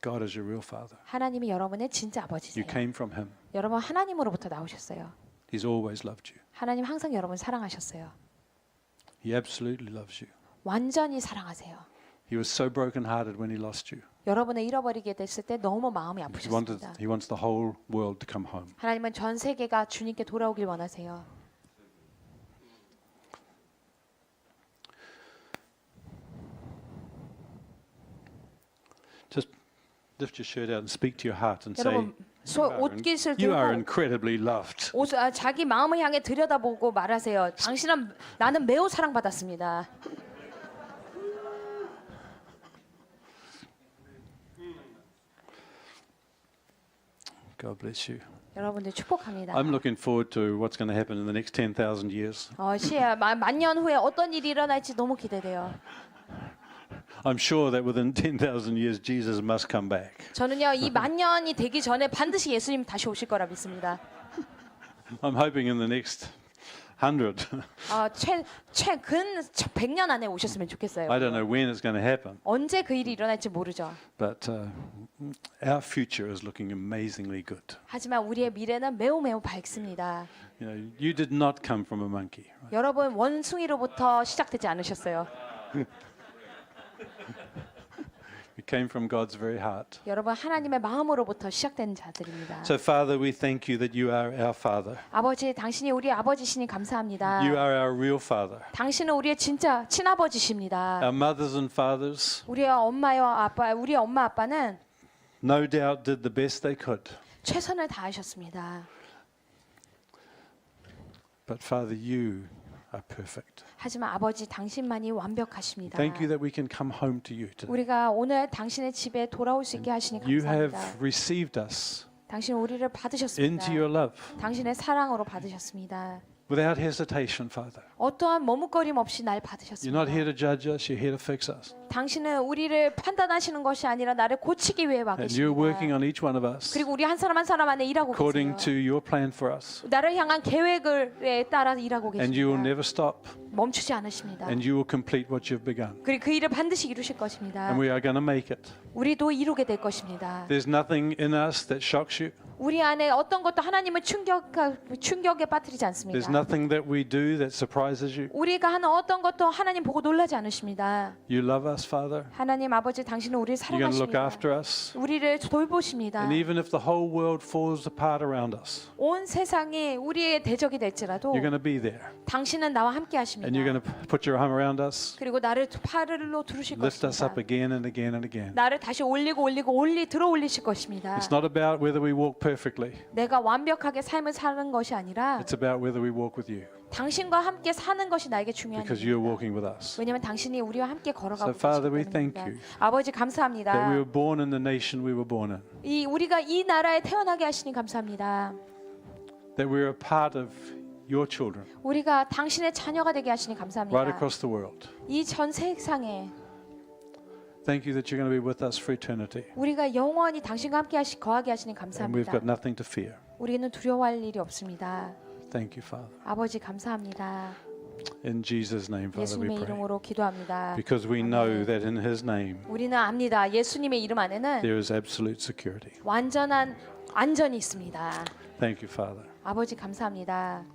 Speaker 1: God is your real Father.
Speaker 2: 하나님이 여러분의 진짜 아버지세요.
Speaker 1: You came from Him.
Speaker 2: 여러분 하나님으로부터 나오셨어요.
Speaker 1: He's always loved you.
Speaker 2: 하나님 항상 여러분 사랑하셨어요.
Speaker 1: He absolutely loves you.
Speaker 2: 완전히 사랑하세요.
Speaker 1: He was so brokenhearted when He lost you.
Speaker 2: 여러분을 잃어버리게 됐을 때 너무 마음이
Speaker 1: He
Speaker 2: 아프셨습니다.
Speaker 1: wants the whole world to come home.
Speaker 2: 하나님은 전 세계가 주님께 돌아오길 원하세요.
Speaker 1: Just lift your shirt out and speak to your heart and say,
Speaker 2: 여러분 옷깃을
Speaker 1: you are
Speaker 2: 들고
Speaker 1: incredibly loved.
Speaker 2: 자기 마음을 향해 들여다보고 말하세요. 나는 매우 사랑받았습니다.
Speaker 1: God bless you.
Speaker 2: 여러분들 축복합니다.
Speaker 1: I'm looking forward to what's going to happen in the next 10,000 years.
Speaker 2: 만년 후에 어떤 일이 일어날지 너무 기대돼요.
Speaker 1: I'm sure that within 10,000 years Jesus must come back.
Speaker 2: 저는요 이 만년이 되기 전에 반드시 예수님 다시 오실 거라 믿습니다.
Speaker 1: I'm hoping in the next 100.
Speaker 2: 최근 100년 안에 오셨으면 좋겠어요.
Speaker 1: I don't know when it's going to happen,
Speaker 2: 언제 그 일이 일어날지 모르죠.
Speaker 1: but our future is looking amazingly good.
Speaker 2: 하지만 우리의 미래는 매우 밝습니다.
Speaker 1: You know, you did not come from a monkey. Right?
Speaker 2: 여러분 원숭이로부터 시작되지 않으셨어요.
Speaker 1: You came from God's very heart.
Speaker 2: 여러분 하나님의 마음으로부터 시작된 자들입니다.
Speaker 1: So, Father, we thank you that you are our Father.
Speaker 2: 아버지, 당신이 우리 아버지시니 감사합니다.
Speaker 1: You are our real Father.
Speaker 2: 당신은 우리의 진짜 친아버지십니다.
Speaker 1: Our mothers and fathers,
Speaker 2: 우리의 엄마 아빠는
Speaker 1: no doubt, did the best they could.
Speaker 2: 최선을 다하셨습니다.
Speaker 1: But, Father, you are perfect.
Speaker 2: 하지만 아버지, 당신만이 완벽하십니다.
Speaker 1: Thank you that we can come home to you today.
Speaker 2: 우리가 오늘 당신의 집에 돌아올 수 있게 하시니
Speaker 1: You have
Speaker 2: 감사합니다.
Speaker 1: received us
Speaker 2: 당신 우리를 받으셨습니다.
Speaker 1: into your love
Speaker 2: 당신의 사랑으로 받으셨습니다.
Speaker 1: without hesitation, Father.
Speaker 2: 어떠한 머뭇거림 없이 날
Speaker 1: You're
Speaker 2: 받으셨습니다.
Speaker 1: not here to judge us, you're here to fix us.
Speaker 2: 당신은 우리를 판단하시는 것이 아니라 나를 고치기 위해 와
Speaker 1: And you're working
Speaker 2: 계십니다.
Speaker 1: on each one of us
Speaker 2: 그리고 우리 한 사람 한 사람 안에 일하고
Speaker 1: according
Speaker 2: 계세요.
Speaker 1: to your plan for us.
Speaker 2: 나를 향한 계획에 따라 일하고
Speaker 1: And you will
Speaker 2: 계십니다.
Speaker 1: never stop,
Speaker 2: 멈추지 않으십니다.
Speaker 1: and you will complete what you've begun.
Speaker 2: 그리고 그 일을 반드시 이루실 것입니다.
Speaker 1: And we are going to make it.
Speaker 2: 우리도 이루게 될 것입니다.
Speaker 1: There's nothing in us that shocks you.
Speaker 2: 우리 안에 어떤 것도 하나님을 충격에 빠뜨리지 않습니다.
Speaker 1: There's nothing that we do that surprises you.
Speaker 2: 우리가 하는 어떤 것도 하나님 보고 놀라지 않으십니다.
Speaker 1: You love us, Father.
Speaker 2: 하나님 아버지, 당신은 우리를
Speaker 1: You're going to look
Speaker 2: 사랑하십니다.
Speaker 1: after us.
Speaker 2: 우리를 돌보십니다.
Speaker 1: And even if the whole world falls apart around us,
Speaker 2: 온 세상이 우리의 대적이 될지라도
Speaker 1: you're going to be there.
Speaker 2: 당신은 나와 함께 하십니다.
Speaker 1: And you're going to put your arm around us,
Speaker 2: 그리고 나를 팔로 두르실
Speaker 1: lift us up
Speaker 2: 것입니다.
Speaker 1: again and again and again.
Speaker 2: 나를 다시 올리고 들어 올리실 것입니다.
Speaker 1: It's not about whether we walk perfectly.
Speaker 2: 내가 완벽하게 삶을 사는 것이 아니라
Speaker 1: It's about whether we walk with you,
Speaker 2: 당신과 함께 사는 것이 나에게 중요한
Speaker 1: because you're
Speaker 2: 일입니다.
Speaker 1: walking with us.
Speaker 2: 왜냐하면 당신이 우리와 함께 걸어가고
Speaker 1: So, Father, we
Speaker 2: 계시기
Speaker 1: thank
Speaker 2: 때문입니다.
Speaker 1: you
Speaker 2: 아버지
Speaker 1: That we
Speaker 2: 감사합니다.
Speaker 1: were born in the nation we were born in.
Speaker 2: 우리가 이 나라에 태어나게 하시니 감사합니다.
Speaker 1: That we're a part of your children
Speaker 2: 우리가 당신의 자녀가 되게 하시니
Speaker 1: right
Speaker 2: 감사합니다.
Speaker 1: across the world.
Speaker 2: 이 전 세상에
Speaker 1: Thank you that you're going to be with us for eternity.
Speaker 2: 우리가 영원히 당신과 함께 거하게 하시니
Speaker 1: And we've
Speaker 2: 감사합니다.
Speaker 1: got nothing to fear.
Speaker 2: 우리는 두려워할 일이 없습니다.
Speaker 1: Thank you, Father.
Speaker 2: 아버지 감사합니다.
Speaker 1: In Jesus' name, Father, we
Speaker 2: 예수님의
Speaker 1: pray.
Speaker 2: 이름으로 기도합니다.
Speaker 1: Because we know that in His name
Speaker 2: 우리는 압니다. 예수님의 이름 안에는
Speaker 1: there is absolute security.
Speaker 2: 완전한 안전이 있습니다.
Speaker 1: Thank you, Father.
Speaker 2: 아버지 감사합니다.